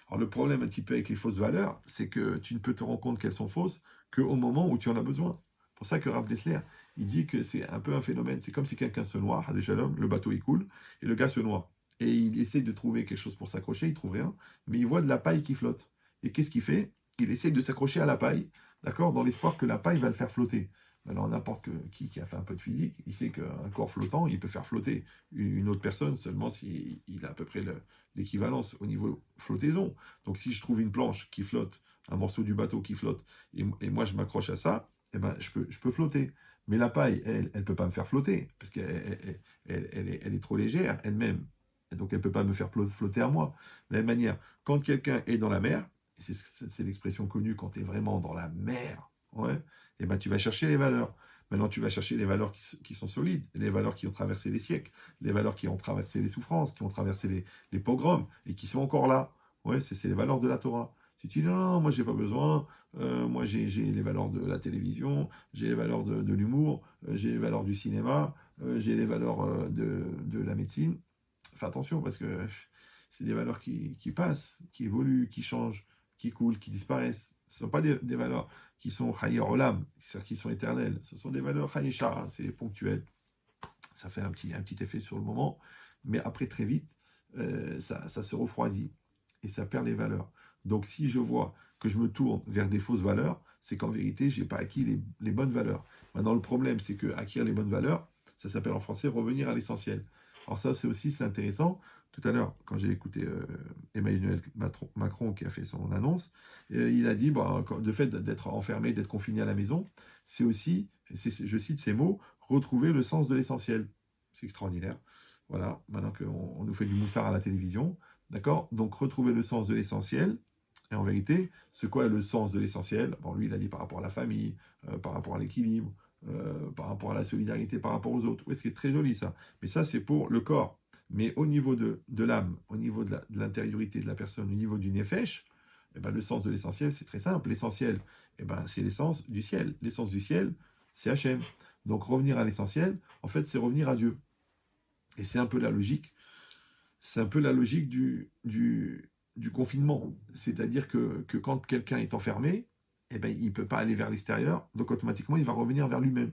Alors le problème un petit peu avec les fausses valeurs, c'est que tu ne peux te rendre compte qu'elles sont fausses qu'au moment où tu en as besoin. C'est pour ça que Rav Dessler, il dit que c'est un peu un phénomène. C'est comme si quelqu'un se noie, Hadé Shalom, le bateau il coule, et le gars se noie. Et il essaie de trouver quelque chose pour s'accrocher, il trouve rien, mais il voit de la paille qui flotte. Et qu'est-ce qu'il fait? Il essaie de s'accrocher à la paille, d'accord, dans l'espoir que la paille va le faire flotter. Alors n'importe qui a fait un peu de physique, il sait qu'un corps flottant, il peut faire flotter une autre personne seulement s'il a à peu près l'équivalence au niveau flottaison. Donc si je trouve une planche qui flotte, un morceau du bateau qui flotte, et moi je m'accroche à ça, eh ben, je peux flotter. Mais la paille, elle ne peut pas me faire flotter, parce qu'elle elle est trop légère elle-même. Et donc elle ne peut pas me faire flotter à moi. De la même manière, quand quelqu'un est dans la mer, et c'est l'expression connue, quand tu es vraiment dans la mer, ouais, et ben tu vas chercher les valeurs. Maintenant, tu vas chercher les valeurs qui sont solides, les valeurs qui ont traversé les siècles, les valeurs qui ont traversé les souffrances, qui ont traversé les pogroms, et qui sont encore là. Ouais, c'est les valeurs de la Torah. Si tu dis non, non, moi j'ai pas besoin, moi j'ai les valeurs de la télévision, j'ai les valeurs de l'humour, j'ai les valeurs du cinéma, j'ai les valeurs de la médecine. Fais attention parce que c'est des valeurs qui passent, qui évoluent, qui changent, qui coulent, qui disparaissent. Ce ne sont pas des valeurs qui sont chayer olam, c'est-à-dire qui sont éternelles. Ce sont des valeurs chayesha, hein, c'est ponctuel. Ça fait un petit effet sur le moment, mais après très vite, ça se refroidit et ça perd les valeurs. Donc si je vois que je me tourne vers des fausses valeurs, c'est qu'en vérité, je n'ai pas acquis les bonnes valeurs. Maintenant, le problème, c'est que acquérir les bonnes valeurs, ça s'appelle en français revenir à l'essentiel. Alors ça, c'est intéressant. Tout à l'heure, quand j'ai écouté Emmanuel Macron qui a fait son annonce, il a dit, bon, le fait d'être enfermé, d'être confiné à la maison, c'est aussi, je cite ces mots, retrouver le sens de l'essentiel. C'est extraordinaire. Voilà, maintenant qu'on nous fait du moussard à la télévision, d'accord? Donc retrouver le sens de l'essentiel. Et en vérité, c'est quoi le sens de l'essentiel? Bon, lui, il a dit par rapport à la famille, par rapport à l'équilibre, par rapport à la solidarité, par rapport aux autres. Oui, c'est très joli ça. Mais ça, c'est pour le corps. Mais au niveau de l'âme, au niveau de l'intériorité de la personne, au niveau du nefesh, eh ben, le sens de l'essentiel, c'est très simple. L'essentiel, eh ben, c'est l'essence du ciel. L'essence du ciel, c'est Hachem. Donc revenir à l'essentiel, en fait, c'est revenir à Dieu. Et c'est un peu la logique. C'est un peu la logique du confinement. C'est-à-dire que quand quelqu'un est enfermé, eh ben, il ne peut pas aller vers l'extérieur, donc automatiquement, il va revenir vers lui-même.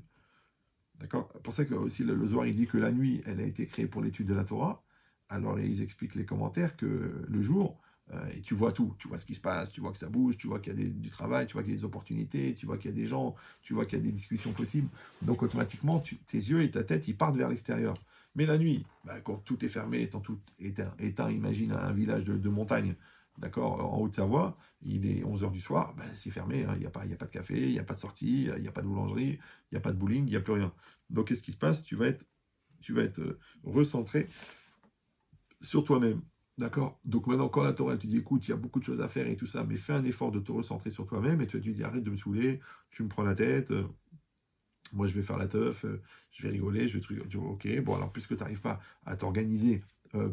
D'accord? C'est pour ça que aussi le Zohar, il dit que la nuit, elle a été créée pour l'étude de la Torah. Alors, ils expliquent les commentaires que le jour, et tu vois tout, tu vois ce qui se passe, tu vois que ça bouge, tu vois qu'il y a du travail, tu vois qu'il y a des opportunités, tu vois qu'il y a des gens, tu vois qu'il y a des discussions possibles. Donc, automatiquement, tes yeux et ta tête, ils partent vers l'extérieur. Mais la nuit, bah, quand tout est fermé, étant tout éteint, imagine un village de montagne, d'accord, en Haute-Savoie, il est 11 heures du soir, bah, c'est fermé, hein, il y a pas de café, il n'y a pas de sortie, il n'y a pas de boulangerie, il n'y a pas de bowling, il n'y a plus rien. Donc, qu'est-ce qui se passe? Tu vas être recentré sur toi-même. D'accord? Donc maintenant, quand la Torah, elle te dit, écoute, il y a beaucoup de choses à faire et tout ça, mais fais un effort de te recentrer sur toi-même, et tu dis, arrête de me saouler, tu me prends la tête, moi je vais faire la teuf, je vais rigoler, je vais te dire, ok, bon alors puisque tu n'arrives pas à t'organiser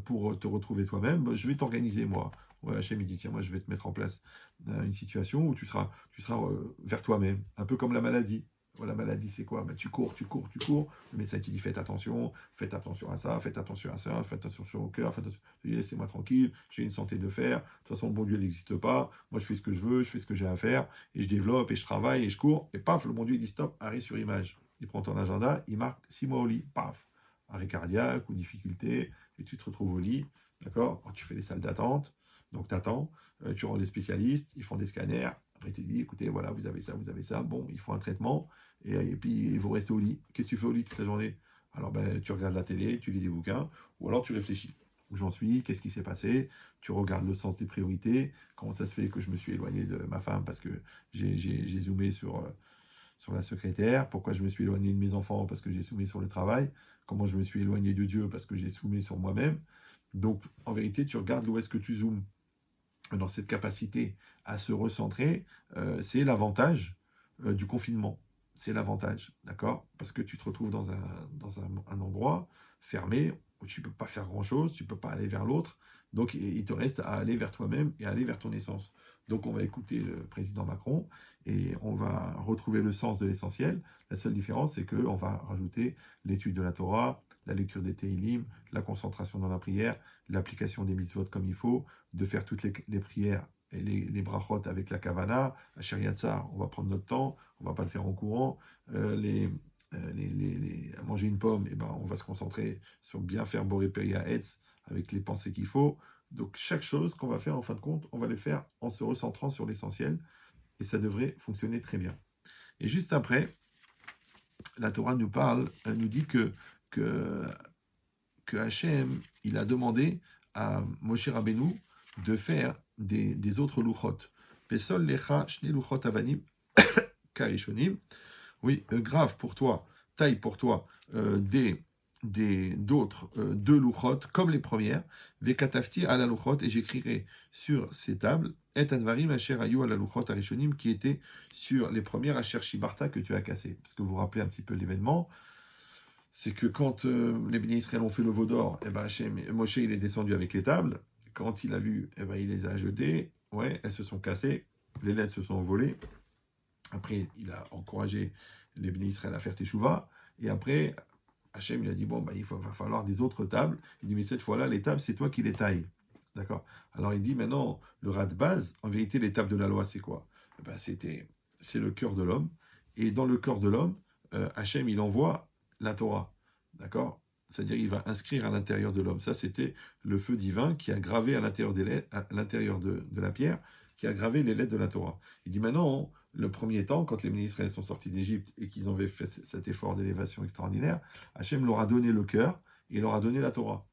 pour te retrouver toi-même, bah, je vais t'organiser moi. Ouais, Hachem il dit, tiens, moi je vais te mettre en place une situation où tu seras vers toi-même, un peu comme la maladie. Voilà, la maladie, c'est quoi? Ben, tu cours, tu cours, tu cours. Le médecin qui dit faites attention à ça, faites attention à ça, faites attention au cœur, faites attention. Je dis, laissez-moi tranquille, j'ai une santé de fer. De toute façon, le bon Dieu n'existe pas. Moi, je fais ce que je veux, je fais ce que j'ai à faire, et je développe, et je travaille, et je cours. Et paf, le bon Dieu il dit stop, arrêt sur image. Il prend ton agenda, il marque 6 mois au lit, paf. Arrêt cardiaque ou difficulté, et tu te retrouves au lit, d'accord? Tu fais les salles d'attente, donc tu attends, tu rends les spécialistes, ils font des scanners. Après, tu te dis, écoutez, voilà, vous avez ça, bon, il faut un traitement. Et puis, vous restez au lit. Qu'est-ce que tu fais au lit toute la journée? Alors, ben, tu regardes la télé, tu lis des bouquins, ou alors tu réfléchis. Où j'en suis? Qu'est-ce qui s'est passé? Tu regardes le sens des priorités. Comment ça se fait que je me suis éloigné de ma femme parce que j'ai zoomé sur la secrétaire? Pourquoi je me suis éloigné de mes enfants? Parce que j'ai zoomé sur le travail. Comment je me suis éloigné de Dieu? Parce que j'ai zoomé sur moi-même. Donc, en vérité, tu regardes où est-ce que tu zoomes. Dans cette capacité à se recentrer, c'est l'avantage du confinement. C'est l'avantage, d'accord? Parce que tu te retrouves dans un endroit fermé où tu ne peux pas faire grand-chose, tu ne peux pas aller vers l'autre. Donc, il te reste à aller vers toi-même et à aller vers ton essence. Donc, on va écouter le président Macron et on va retrouver le sens de l'essentiel. La seule différence, c'est qu'on va rajouter l'étude de la Torah, la lecture des Teilim, la concentration dans la prière, l'application des mitzvot comme il faut, de faire toutes les prières et les brachot avec la kavana, à Shariatzar, on va prendre notre temps, on va pas le faire en courant, à manger une pomme, et ben, on va se concentrer sur bien faire Boré Peria Etz avec les pensées qu'il faut. Donc chaque chose qu'on va faire, en fin de compte, on va le faire en se recentrant sur l'essentiel, et ça devrait fonctionner très bien. Et juste après, la Torah nous parle, elle nous dit que Hachem, il a demandé à Moshe Rabbeinu de faire des autres luchot. Pesol lecha shne luchot avanim karishonim. Oui, grave pour toi, taille pour toi d'autres deux louchot comme les premières, vekatafti à la louchot, et j'écrirai sur ces tables, et advarim asher ayu à la louchot arishonim, qui étaient sur les premières asher shibarta que tu as cassées. Parce que vous vous rappelez un petit peu l'événement, c'est que quand les bénis Israël ont fait le veau d'or, et ben Moshe il est descendu avec les tables, quand il a vu, eh ben, il les a jetées, ouais, elles se sont cassées, les lettres se sont envolées, après il a encouragé les bénis Israël à faire teshuva, et après Hachem, il a dit, bon, bah, va falloir des autres tables. Il dit, mais cette fois-là, les tables, c'est toi qui les tailles. D'accord. Alors il dit, maintenant, le rat de base, en vérité, les tables de la loi, c'est quoi? Eh ben, c'est le cœur de l'homme. Et dans le cœur de l'homme, Hachem, il envoie la Torah. D'accord. C'est-à-dire, il va inscrire à l'intérieur de l'homme. Ça, c'était le feu divin qui a gravé à l'intérieur à l'intérieur de la pierre, qui a gravé les lettres de la Torah. Il dit, maintenant, le premier temps, quand les ministres sont sortis d'Égypte et qu'ils avaient fait cet effort d'élévation extraordinaire, Hachem leur a donné le cœur et il leur a donné la Torah.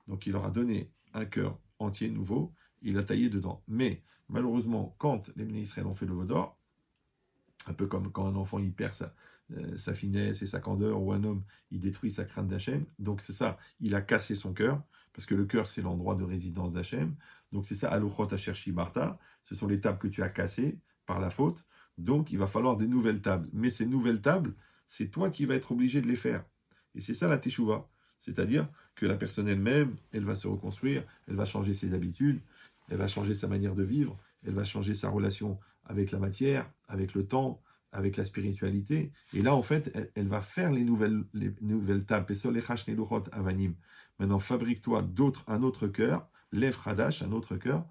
Donc il leur a donné un cœur entier nouveau, il a taillé dedans. Mais malheureusement, quand les ministres ont fait le veau d'or, un peu comme quand un enfant il perd sa finesse et sa candeur, ou un homme il détruit sa crainte d'Hachem, donc c'est ça, il a cassé son cœur, parce que le cœur c'est l'endroit de résidence d'Hachem, donc c'est ça, Aluchot Asher Shibarta, ce sont les tables que tu as cassées par la faute, donc il va falloir des nouvelles tables. Mais ces nouvelles tables, c'est toi qui vas être obligé de les faire. Et c'est ça la Teshuvah. C'est-à-dire que la personne elle-même, elle va se reconstruire, elle va changer ses habitudes, elle va changer sa manière de vivre, elle va changer sa relation avec la matière, avec le temps, avec la spiritualité. Et là, en fait, elle va faire les nouvelles tables. Avanim. Maintenant, fabrique-toi un autre cœur, lève Hadash, un autre cœur,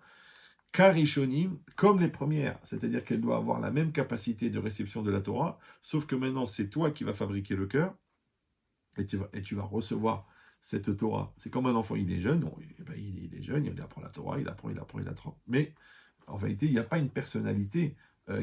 Karishonim, comme les premières, c'est-à-dire qu'elle doit avoir la même capacité de réception de la Torah, sauf que maintenant c'est toi qui vas fabriquer le cœur, et tu vas recevoir cette Torah. C'est comme un enfant, il est jeune, il est jeune, il apprend la Torah, il apprend. Mais en vérité, il n'y a pas une personnalité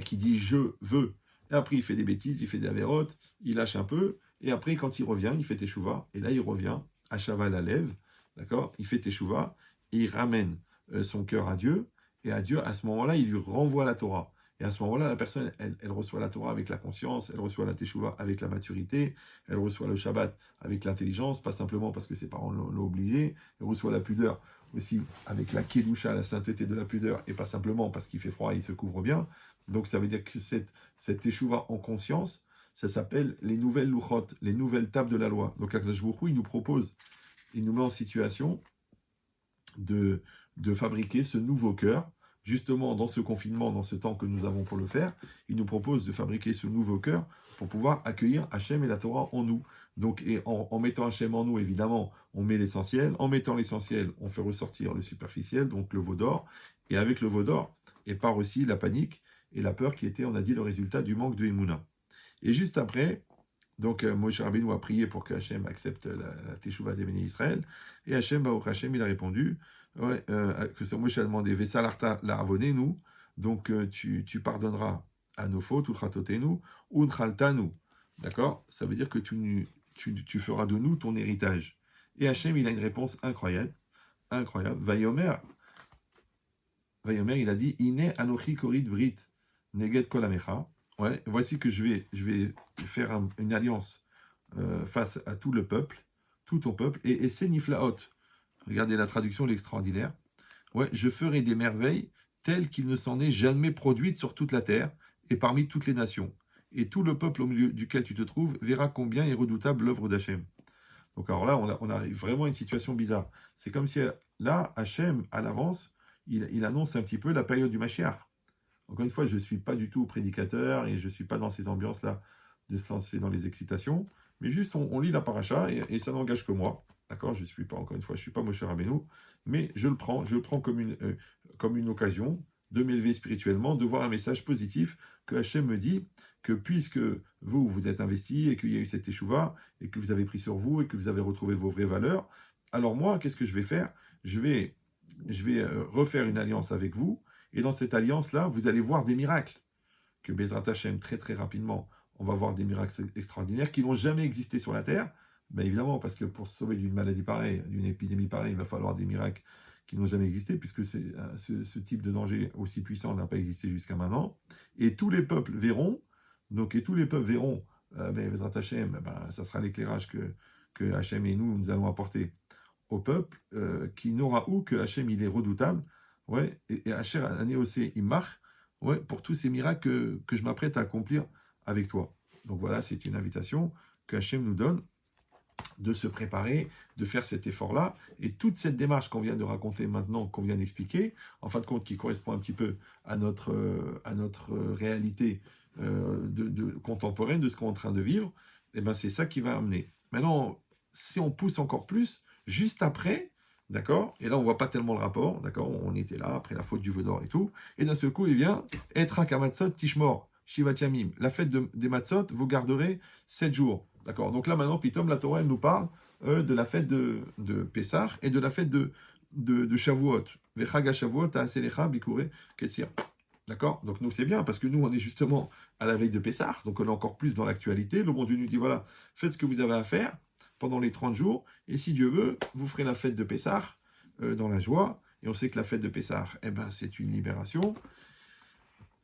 qui dit je veux. Et après, il fait des bêtises, il fait des avérotes, il lâche un peu, et après, quand il revient, il fait teshuva, et là, il revient à Shaval Alev, d'accord. Il fait teshuva, et il ramène son cœur à Dieu, et à Dieu, à ce moment-là, il lui renvoie la Torah. Et à ce moment-là, la personne, elle reçoit la Torah avec la conscience, elle reçoit la teshuva avec la maturité, elle reçoit le Shabbat avec l'intelligence, pas simplement parce que ses parents l'ont obligé, elle reçoit la pudeur aussi avec la kedusha, la sainteté de la pudeur, et pas simplement parce qu'il fait froid et il se couvre bien. Donc ça veut dire que cette teshuva en conscience, ça s'appelle les nouvelles louchot, les nouvelles tables de la loi. Donc Akadosh Baruch Hu, il nous propose, il nous met en situation de fabriquer ce nouveau cœur, justement dans ce confinement, dans ce temps que nous avons pour le faire, il nous propose de fabriquer ce nouveau cœur pour pouvoir accueillir Hachem et la Torah en nous. Donc, et en mettant Hachem en nous, évidemment, on met l'essentiel. En mettant l'essentiel, on fait ressortir le superficiel, donc le veau d'or. Et avec le veau d'or, et part aussi la panique et la peur qui était, on a dit, le résultat du manque de Emouna. Et juste après, donc Moshe Rabbeinu a prié pour que Hachem accepte la Teshuvah des bénis Israël. Et Hachem, Hachem, il a répondu que Moshe a demandé Vesalarta la nous, donc tu pardonneras à nos fautes, Utratotenu, Utraltanu. D'accord. Ça veut dire que tu feras de nous ton héritage. Et Hachem, il a une réponse incroyable. Incroyable. Vayomer, il a dit Ine Anochi Korid Brit Neged Kolamecha. Ouais, voici que je vais faire une alliance face à tout le peuple, tout ton peuple, et c'est Niflaot. Regardez la traduction, l'extraordinaire. Ouais, je ferai des merveilles telles qu'il ne s'en est jamais produites sur toute la terre et parmi toutes les nations. Et tout le peuple au milieu duquel tu te trouves verra combien est redoutable l'œuvre d'Hachem. Donc alors là, on arrive vraiment à une situation bizarre. C'est comme si là, Hachem, à l'avance, il annonce un petit peu la période du Mashiach. Encore une fois, je ne suis pas du tout prédicateur et je ne suis pas dans ces ambiances-là de se lancer dans les excitations, mais juste on lit la paracha et ça n'engage que moi. D'accord. Je ne suis pas, encore une fois, je ne suis pas Moshe Rabbeinu, mais je le prends comme une occasion de m'élever spirituellement, de voir un message positif que Hachem me dit que puisque vous êtes investi et qu'il y a eu cette échouva et que vous avez pris sur vous et que vous avez retrouvé vos vraies valeurs, alors moi, qu'est-ce que je vais faire? Je vais refaire une alliance avec vous. Et dans cette alliance-là, vous allez voir des miracles. Que Bezrat Hashem, très très rapidement, on va voir des miracles extraordinaires qui n'ont jamais existé sur la Terre. Ben évidemment, parce que pour se sauver d'une maladie pareille, d'une épidémie pareille, il va falloir des miracles qui n'ont jamais existé, puisque ce type de danger aussi puissant n'a pas existé jusqu'à maintenant. Et tous les peuples verront, Bezrat Hashem, ça sera l'éclairage que que Hachem et nous allons apporter au peuple, qui n'aura où que Hachem, il est redoutable, ouais, et Hachem, Anéosé, il marche, ouais, pour tous ces miracles que je m'apprête à accomplir avec toi. Donc voilà, c'est une invitation que Hachem nous donne de se préparer, de faire cet effort-là. Et toute cette démarche qu'on vient de raconter maintenant, qu'on vient d'expliquer, en fin de compte, qui correspond un petit peu à notre réalité contemporaine, de ce qu'on est en train de vivre, et ben c'est ça qui va amener. Maintenant, si on pousse encore plus, juste après, d'accord, et là on voit pas tellement le rapport, d'accord, on était là, après la faute du veau d'or et tout, et d'un seul coup, il vient, Etra Kamatzot Tishmor, Shivat Yamim, la fête des Matzot, vous garderez 7 jours. D'accord. Donc là, maintenant, Pitom, la Torah, elle nous parle de la fête de Pessah et de la fête de Shavuot. Vechaga Shavuot, Aselecha, Bikure, Ketsir. D'accord. Donc nous, c'est bien, parce que nous, on est justement à la veille de Pessah, donc on est encore plus dans l'actualité. Le bon Dieu nous dit, voilà, faites ce que vous avez à faire pendant les 30 jours, et si Dieu veut, vous ferez la fête de Pessah dans la joie. Et on sait que la fête de Pessah, eh ben, c'est une libération.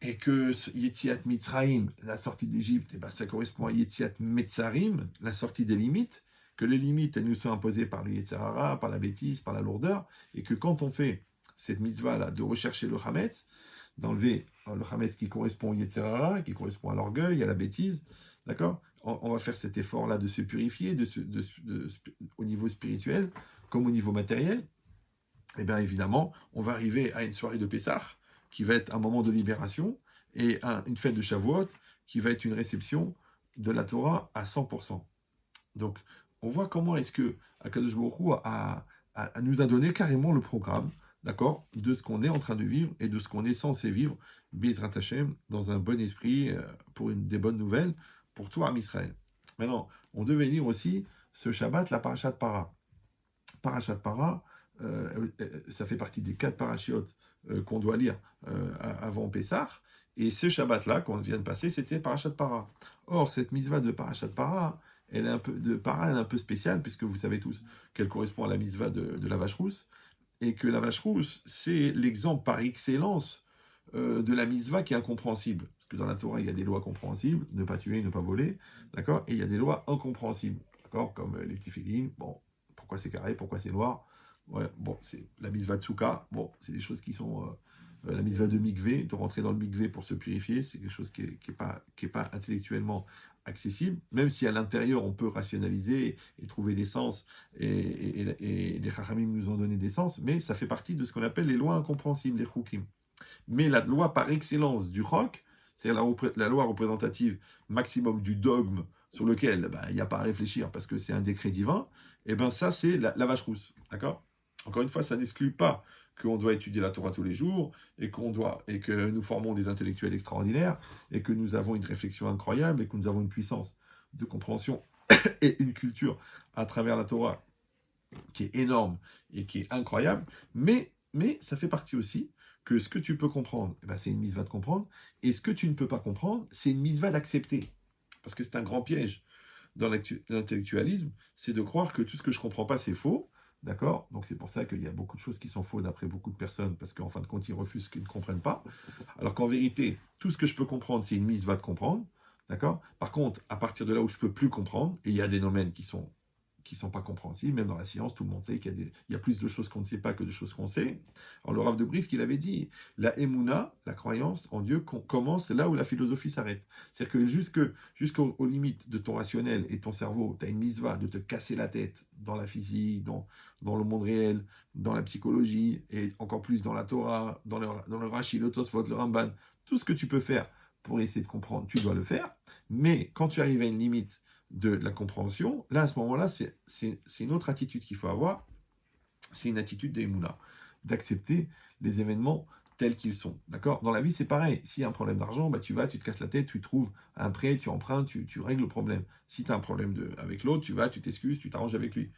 Et que Yetziat Mitzrayim, la sortie d'Égypte, eh ben, ça correspond à Yetziat Metzarim, la sortie des limites, que les limites, elles nous sont imposées par le Yetzer Hara, par la bêtise, par la lourdeur, et que quand on fait cette mitzvah-là de rechercher le Hametz, d'enlever le Hametz qui correspond au Yetzer Hara, qui correspond à l'orgueil, à la bêtise, d'accord, on va faire cet effort-là de se purifier au niveau spirituel comme au niveau matériel. Et bien évidemment, on va arriver à une soirée de Pessah, qui va être un moment de libération, et une fête de Shavuot, qui va être une réception de la Torah à 100%. Donc, on voit comment est-ce que Akadosh Baruch Hu nous a donné carrément le programme, d'accord, de ce qu'on est en train de vivre et de ce qu'on est censé vivre, Bezrat Hashem, dans un bon esprit, pour des bonnes nouvelles, pour tout Am Israël. Maintenant, on devait lire aussi ce Shabbat, la Parashat Para. Parashat Para, ça fait partie des 4 parachiotes qu'on doit lire avant Pessah. Et ce Shabbat-là, qu'on vient de passer, c'était Parashat Para. Or, cette mitzvah de Parashat Para, elle est un peu spéciale, puisque vous savez tous qu'elle correspond à la mitzvah de la vache rousse, et que la vache rousse, c'est l'exemple par excellence de la mitzvah qui est incompréhensible. Parce que dans la Torah, il y a des lois compréhensibles, ne pas tuer, ne pas voler, d'accord, et il y a des lois incompréhensibles, d'accord, comme les tifilin, bon, pourquoi c'est carré, pourquoi c'est noir. Ouais, bon, c'est la mitzvah de Souka, bon, c'est des choses qui sont la mitzvah de mikvé, de rentrer dans le mikvé pour se purifier, c'est quelque chose qui est pas intellectuellement accessible, même si à l'intérieur on peut rationaliser et trouver des sens, et les chachamim nous ont donné des sens, mais ça fait partie de ce qu'on appelle les lois incompréhensibles, les chukim. Mais la loi par excellence du roc, c'est-à-dire la loi représentative maximum du dogme sur lequel il n'y a pas à réfléchir parce que c'est un décret divin, et bien ça c'est la vache rousse, d'accord. Encore une fois, ça n'exclut pas qu'on doit étudier la Torah tous les jours, et que nous formons des intellectuels extraordinaires, et que nous avons une réflexion incroyable, et que nous avons une puissance de compréhension et une culture à travers la Torah qui est énorme et qui est incroyable, mais ça fait partie aussi que ce que tu peux comprendre, c'est une mitzvah de comprendre, et ce que tu ne peux pas comprendre, c'est une mitzvah d'accepter. Parce que c'est un grand piège dans l'intellectualisme, c'est de croire que tout ce que je ne comprends pas, c'est faux. D'accord. Donc c'est pour ça qu'il y a beaucoup de choses qui sont fausses d'après beaucoup de personnes, parce qu'en fin de compte, ils refusent ce qu'ils ne comprennent pas. Alors qu'en vérité, tout ce que je peux comprendre, c'est une mitzvah de comprendre. D'accord. Par contre, à partir de là où je ne peux plus comprendre, et il y a des domaines qui sont pas compréhensibles, même dans la science, tout le monde sait qu'il y a plus de choses qu'on ne sait pas que de choses qu'on sait. Alors le Rav de Brisk, il avait dit, la Emouna, la croyance en Dieu, commence là où la philosophie s'arrête. C'est-à-dire que jusqu'aux limites de ton rationnel et ton cerveau, tu as une mitzvah de te casser la tête dans la physique, dans le monde réel, dans la psychologie, et encore plus dans la Torah, dans le Rashi, le Tosfot, le Ramban, tout ce que tu peux faire pour essayer de comprendre, tu dois le faire. Mais quand tu arrives à une limite de la compréhension, là, à ce moment-là, c'est une autre attitude qu'il faut avoir, c'est une attitude d'Emouna, d'accepter les événements tels qu'ils sont, d'accord. Dans la vie, c'est pareil, s'il y a un problème d'argent, tu te casses la tête, tu trouves un prêt, tu empruntes, tu règles le problème. Si tu as un problème avec l'autre, tu t'excuses, tu t'arranges avec lui.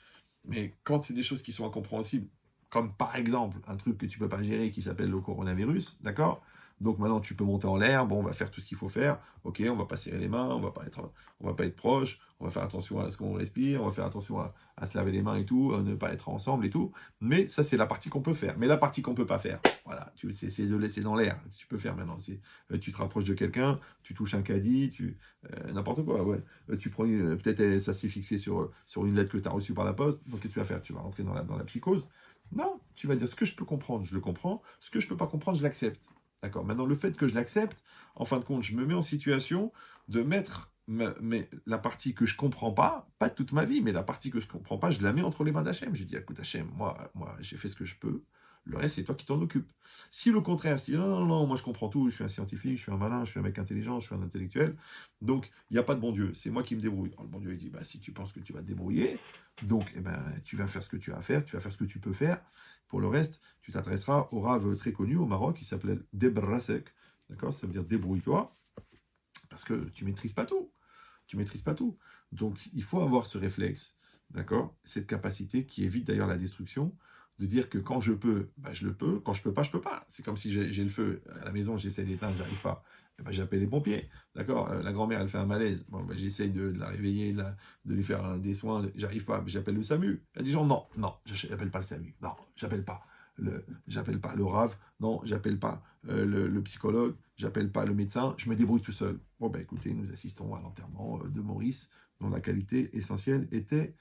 Mais quand c'est des choses qui sont incompréhensibles, comme par exemple un truc que tu ne peux pas gérer qui s'appelle le coronavirus, d'accord, Donc maintenant, tu peux monter en l'air, bon, on va faire tout ce qu'il faut faire, ok, on va pas serrer les mains, on va pas être proche, on va faire attention à ce qu'on respire, on va faire attention à se laver les mains et tout, ne pas être ensemble et tout. Mais ça, c'est la partie qu'on peut faire. Mais la partie qu'on peut pas faire, voilà, c'est de laisser dans l'air. Tu peux faire maintenant. Tu te rapproches de quelqu'un, tu touches un caddie, n'importe quoi, ouais. Tu prends peut-être ça s'est fixé sur une lettre que tu as reçue par la poste. Donc qu'est-ce que tu vas faire? Tu vas rentrer dans la psychose. Non, tu vas dire ce que je peux comprendre, je le comprends. Ce que je peux pas comprendre, je l'accepte. D'accord. Maintenant, le fait que je l'accepte, en fin de compte, je me mets en situation de mettre la partie que je comprends pas toute ma vie, mais la partie que je comprends pas, je la mets entre les mains d'Hachem. Je dis, écoute, Hachem, moi j'ai fait ce que je peux. Le reste, c'est toi qui t'en occupes. Si le contraire, si non, non, non, moi je comprends tout, je suis un scientifique, je suis un malin, je suis un mec intelligent, je suis un intellectuel, donc il n'y a pas de bon Dieu, c'est moi qui me débrouille. Alors, le bon Dieu il dit, bah, si tu penses que tu vas te débrouiller, donc eh ben, tu vas faire ce que tu as à faire, tu vas faire ce que tu peux faire. Pour le reste, tu t'adresseras au rave très connu au Maroc, qui s'appelait Debrasek, d'accord, ça veut dire débrouille-toi, parce que tu maîtrises pas tout. Tu maîtrises pas tout. Donc, il faut avoir ce réflexe, d'accord? Cette capacité qui évite d'ailleurs la destruction, de dire que quand je peux, bah, je le peux, quand je peux pas, je peux pas. C'est comme si j'ai le feu à la maison, j'essaie d'éteindre, j'arrive pas. Eh ben, j'appelle les pompiers, d'accord? La grand-mère, elle fait un malaise. Bon, ben, j'essaye de la réveiller, de lui faire des soins, j'arrive pas, j'appelle le SAMU. Il y a des gens, non, non, j'appelle pas le SAMU, non, j'appelle pas. J'appelle pas le RAV, non, j'appelle pas le psychologue, j'appelle pas le médecin, je me débrouille tout seul. Bon, ben écoutez, nous assistons à l'enterrement de Maurice, dont la qualité essentielle était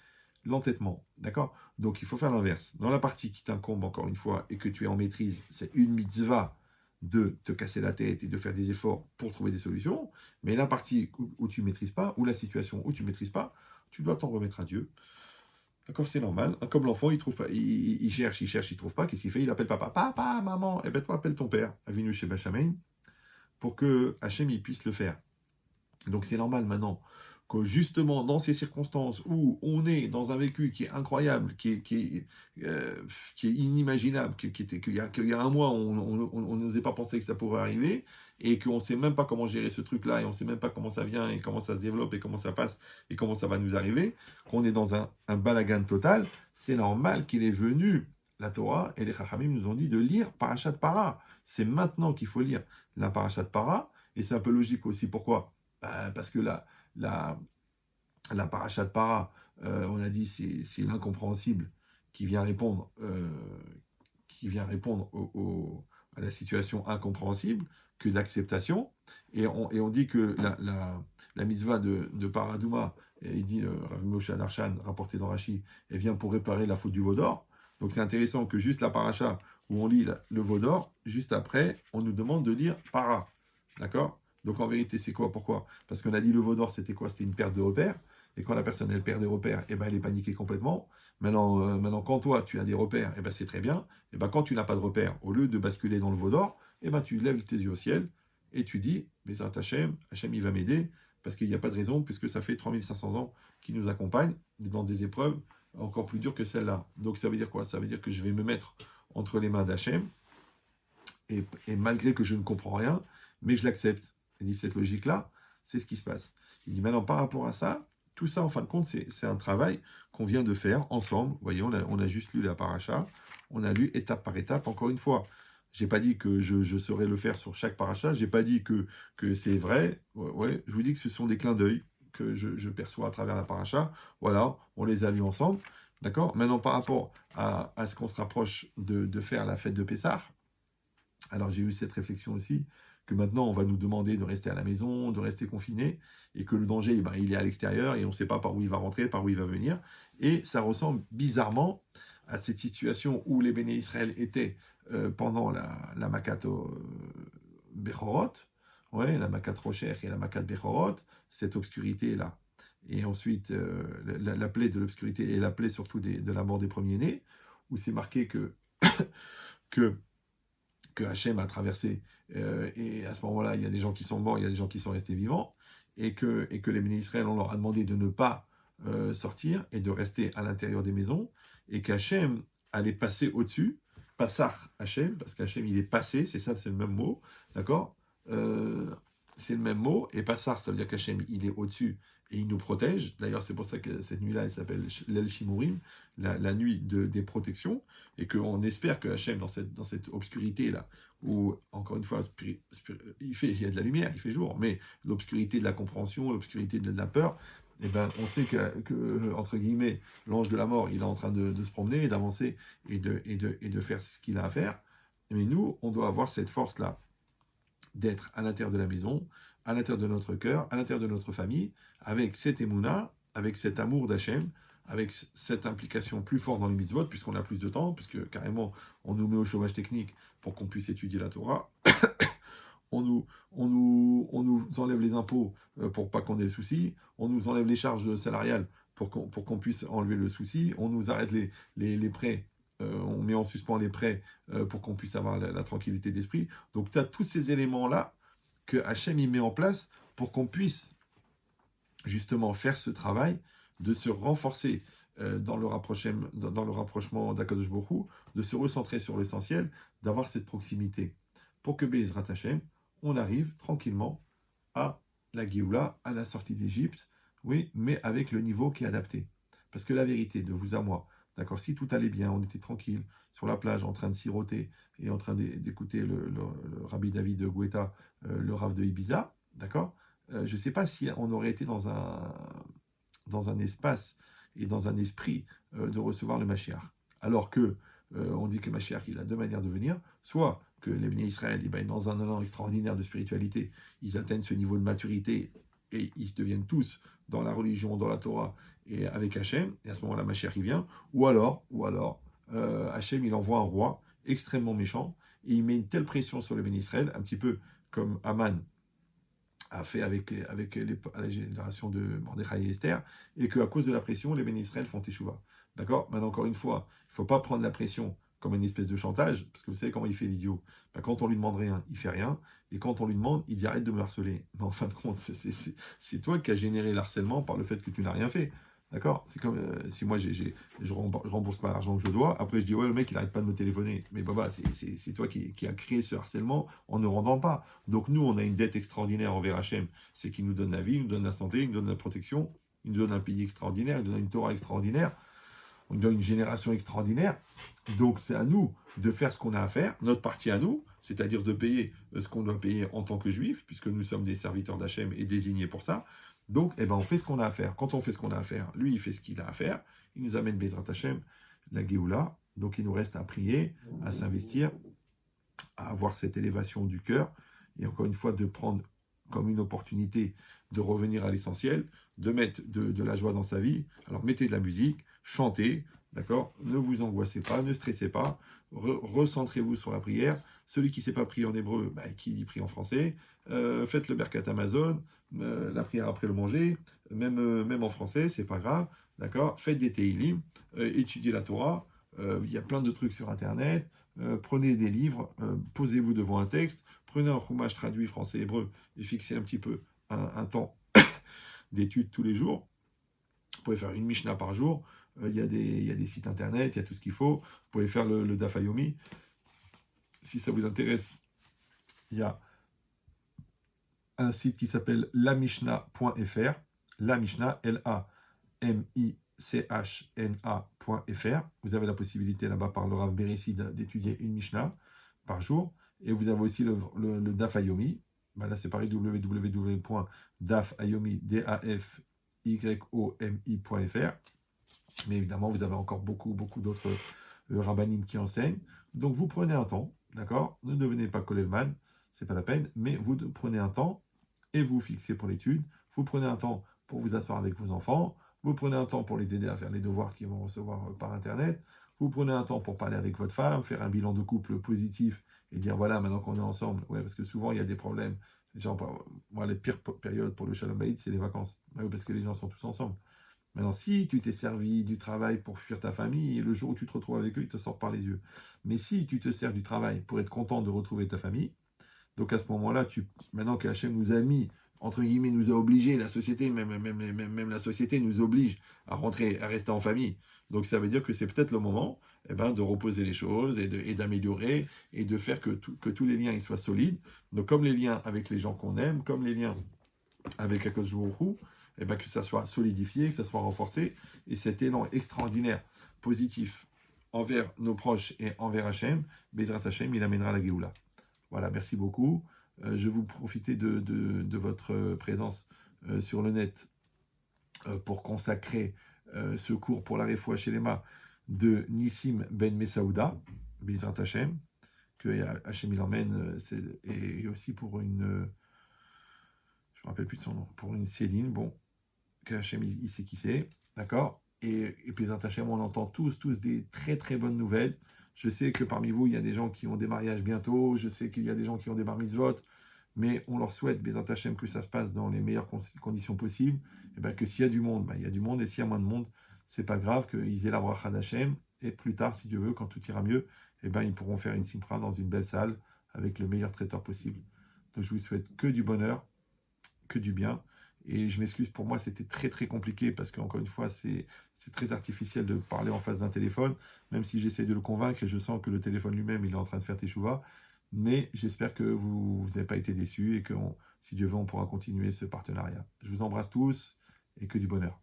l'entêtement. D'accord? Donc il faut faire l'inverse. Dans la partie qui t'incombe, encore une fois, et que tu es en maîtrise, c'est une mitzvah de te casser la tête et de faire des efforts pour trouver des solutions. Mais la partie où tu ne maîtrises pas, ou la situation où tu ne maîtrises pas, tu dois t'en remettre à Dieu. D'accord, c'est normal. Comme l'enfant, il trouve pas, il cherche, il trouve pas. Qu'est-ce qu'il fait? Il appelle papa, papa, maman. Eh ben toi, appelle ton père, Avinu chez Bachamein, pour que Hachem il puisse le faire. Donc c'est normal maintenant que justement dans ces circonstances où on est dans un vécu qui est incroyable, qui est inimaginable, qu'il y a un mois on n'osait pas penser que ça pourrait arriver, et qu'on ne sait même pas comment gérer ce truc-là, et on ne sait même pas comment ça vient, et comment ça se développe, et comment ça passe, et comment ça va nous arriver, qu'on est dans un balagan total, c'est normal qu'il est venu la Torah, et les Chachamim nous ont dit de lire Parashat Para. C'est maintenant qu'il faut lire la Parashat Para, et c'est un peu logique aussi. Pourquoi? Parce que la, la parachat para, on a dit, c'est l'incompréhensible qui vient répondre, à la situation incompréhensible que d'acceptation. Et on dit que la mitzvah de Paradouma, et il dit, Rav Moshe Darshan, rapporté dans Rashi, elle vient pour réparer la faute du veau d'or. Donc c'est intéressant que juste la paracha où on lit le veau d'or, juste après, on nous demande de lire para. D'accord? Donc en vérité, c'est quoi? Pourquoi? Parce qu'on a dit le veau d'or, c'était quoi? C'était une perte de repères. Et quand la personne, elle perd des repères, eh ben, elle est paniquée complètement. Maintenant, quand toi, tu as des repères, eh ben, c'est très bien. Et ben, quand tu n'as pas de repères, au lieu de basculer dans le veau d'or, eh ben, tu lèves tes yeux au ciel et tu dis, Bézat Hachem, Hachem, il va m'aider, parce qu'il n'y a pas de raison, puisque ça fait 3500 ans qu'il nous accompagne dans des épreuves encore plus dures que celle-là. Donc ça veut dire quoi? Ça veut dire que je vais me mettre entre les mains d'Hachem, et malgré que je ne comprends rien, mais je l'accepte. Il dit, cette logique-là, c'est ce qui se passe. Il dit, maintenant, par rapport à ça, tout ça, en fin de compte, c'est un travail qu'on vient de faire ensemble. Vous voyez, on a juste lu la paracha, on a lu étape par étape, encore une fois. Je n'ai pas dit que je saurais le faire sur chaque paracha, je n'ai pas dit que c'est vrai. Ouais, je vous dis que ce sont des clins d'œil que je perçois à travers la paracha. Voilà, on les a lus ensemble. D'accord? Maintenant, par rapport à ce qu'on se rapproche de faire la fête de Pessah, alors j'ai eu cette réflexion aussi, que maintenant on va nous demander de rester à la maison, de rester confiné, et que le danger, ben, il est à l'extérieur, et on ne sait pas par où il va rentrer, par où il va venir. Et ça ressemble bizarrement à cette situation où les Béné Israël étaient pendant la Makat Bechorot, ouais, la Makat Rocher et la Makat Bechorot, cette obscurité-là. Et ensuite, la plaie de l'obscurité et la plaie surtout de la mort des premiers-nés, où c'est marqué que Hachem a traversé, et à ce moment-là, il y a des gens qui sont morts, il y a des gens qui sont restés vivants, et que les bénis Israël, on leur a demandé de ne pas sortir et de rester à l'intérieur des maisons, et qu'Hachem allait passer au-dessus, Passar Hachem, parce qu'Hachem il est passé, c'est ça, c'est le même mot, d'accord? C'est le même mot, et Passar, ça veut dire qu'Hachem il est au-dessus, et il nous protège. D'ailleurs, c'est pour ça que cette nuit-là, elle s'appelle l'El Shimurim, la nuit des protections, et qu'on espère que Hachem, dans cette obscurité-là, où, encore une fois, il y a de la lumière, il fait jour, mais l'obscurité de la compréhension, l'obscurité de la peur, eh ben, on sait entre guillemets, l'ange de la mort, il est en train de se promener, et d'avancer, et de faire ce qu'il a à faire. Mais nous, on doit avoir cette force-là, d'être à l'intérieur de la maison, à l'intérieur de notre cœur, à l'intérieur de notre famille, avec cette émouna, avec cet amour d'Hachem, avec cette implication plus forte dans les mitzvot, puisqu'on a plus de temps, puisque carrément on nous met au chômage technique pour qu'on puisse étudier la Torah, on nous enlève les impôts pour pas qu'on ait le souci, on nous enlève les charges salariales pour qu'on puisse enlever le souci, on nous arrête les prêts, on met en suspens les prêts pour qu'on puisse avoir la tranquillité d'esprit. Donc tu as tous ces éléments-là que Hachem y met en place pour qu'on puisse justement faire ce travail de se renforcer dans le rapprochement d'Akadosh Baruch Hu, de se recentrer sur l'essentiel, d'avoir cette proximité. Pour que Be'ezrat Hachem, on arrive tranquillement à la Géoula, à la sortie d'Égypte, oui, mais avec le niveau qui est adapté. Parce que la vérité, de vous à moi, d'accord, si tout allait bien, on était tranquille sur la plage en train de siroter et en train d'écouter le Rabbi David de Guetta, le Rav de Ibiza, d'accord, je ne sais pas si on aurait été dans un espace et dans un esprit de recevoir le Mashiach. Alors que on dit que Mashiach, il a deux manières de venir, soit que les bénis Israël, dans un élan extraordinaire de spiritualité, ils atteignent ce niveau de maturité et ils deviennent tous dans la religion, dans la Torah et avec Hachem, et à ce moment-là, Mashiach, il vient, ou alors Hachem, il envoie un roi extrêmement méchant, et il met une telle pression sur les bénis Israël, un petit peu comme Aman a fait avec la génération de Mordechai et Esther, et qu'à cause de la pression, les bénis Israël font teshuva. D'accord? Maintenant, encore une fois, il ne faut pas prendre la pression comme une espèce de chantage, parce que vous savez comment il fait l'idiot. Ben, quand on lui demande rien, il fait rien, et quand on lui demande, il dit arrête de me harceler. Mais en fin de compte, c'est toi qui as généré le harcèlement par le fait que tu n'as rien fait. D'accord? C'est comme si moi je rembourse pas l'argent que je dois, après je dis ouais, le mec il arrête pas de me téléphoner. Mais baba, c'est toi qui as créé ce harcèlement en ne rendant pas. Donc nous, on a une dette extraordinaire envers Hachem. C'est qu'il nous donne la vie, il nous donne la santé, il nous donne la protection, il nous donne un pays extraordinaire, il nous donne une Torah extraordinaire, on nous donne une génération extraordinaire. Donc c'est à nous de faire ce qu'on a à faire, notre partie à nous, c'est-à-dire de payer ce qu'on doit payer en tant que juifs, puisque nous sommes des serviteurs d'Hachem et désignés pour ça. Donc, on fait ce qu'on a à faire. Quand on fait ce qu'on a à faire, lui, il fait ce qu'il a à faire. Il nous amène Bezrat Hachem, la Géoula. Donc, il nous reste à prier, à s'investir, à avoir cette élévation du cœur. Et encore une fois, de prendre comme une opportunité de revenir à l'essentiel, de mettre de la joie dans sa vie. Alors, mettez de la musique, chantez, d'accord? Ne vous angoissez pas, ne stressez pas. Recentrez-vous sur la prière. Celui qui ne sait pas prier en hébreu, qui prie en français. Faites le Berkat Amazon, la prière après le manger, même en français, c'est pas grave, d'accord? Faites des Teilim, étudiez la Torah, il y a plein de trucs sur Internet, prenez des livres, posez-vous devant un texte, prenez un chumash traduit français-hébreu et fixez un petit peu un temps d'étude tous les jours. Vous pouvez faire une Mishnah par jour, il y a des sites Internet, il y a tout ce qu'il faut, vous pouvez faire le Daf Yomi. Si ça vous intéresse, il y a un site qui s'appelle lamishna.fr, la Mishnah, L-A-M-I-C-H-N-A.fr. Vous avez la possibilité là-bas par le Rav Beressi d'étudier une Mishnah par jour. Et vous avez aussi le Daf Yomi. Là, c'est pareil, www.dafyomi.fr. Mais évidemment, vous avez encore beaucoup d'autres rabbanim qui enseignent. Donc, vous prenez un temps, d'accord? Ne devenez pas Kolelman, c'est pas la peine, mais vous prenez un temps et vous fixez pour l'étude. Vous prenez un temps pour vous asseoir avec vos enfants. Vous prenez un temps pour les aider à faire les devoirs qu'ils vont recevoir par Internet. Vous prenez un temps pour parler avec votre femme, faire un bilan de couple positif et dire voilà, maintenant qu'on est ensemble. Ouais, parce que souvent, il y a des problèmes. Moi, les pires périodes pour le Shalom Bayit, c'est les vacances. Parce que les gens sont tous ensemble. Maintenant, si tu t'es servi du travail pour fuir ta famille, le jour où tu te retrouves avec eux, ils te sortent par les yeux. Mais si tu te sers du travail pour être content de retrouver ta famille, donc à ce moment-là, maintenant que Hachem nous a mis, entre guillemets, nous a obligés, la société, même la société nous oblige à rester en famille. Donc ça veut dire que c'est peut-être le moment de reposer les choses et d'améliorer et de faire que tous les liens ils soient solides. Donc comme les liens avec les gens qu'on aime, comme les liens avec Akadosh Baruch Hu, et ben, que ça soit solidifié, que ça soit renforcé, et cet élan extraordinaire, positif, envers nos proches et envers Hachem, Bezrat Hachem, il amènera la Géoula. Voilà, merci beaucoup. Je vous profiter de votre présence sur le net pour consacrer ce cours pour la Refoua Shelema de Nissim Ben Mesaouda, Bezrat Hachem, que Hachem il emmène, et aussi pour une, je me rappelle plus de son nom, pour une Céline, bon, que Hachem il sait qui c'est, d'accord. Et Bezrat Hachem, on entend tous des très très bonnes nouvelles. Je sais que parmi vous, il y a des gens qui ont des mariages bientôt, je sais qu'il y a des gens qui ont des bar mitzvot, mais on leur souhaite, Bezrat Hachem, que ça se passe dans les meilleures conditions possibles, et bien que s'il y a du monde, ben, il y a du monde, et s'il y a moins de monde, c'est pas grave, qu'ils aient la bracha d'Hachem, et plus tard, si Dieu veut, quand tout ira mieux, et ben, ils pourront faire une simra dans une belle salle, avec le meilleur traiteur possible. Donc je vous souhaite que du bonheur, que du bien, et je m'excuse, pour moi c'était très très compliqué, parce qu'encore une fois, c'est très artificiel de parler en face d'un téléphone, même si j'essaie de le convaincre, et je sens que le téléphone lui-même, il est en train de faire teshuva, mais j'espère que vous n'avez pas été déçus et que, si Dieu veut, on pourra continuer ce partenariat. Je vous embrasse tous et que du bonheur.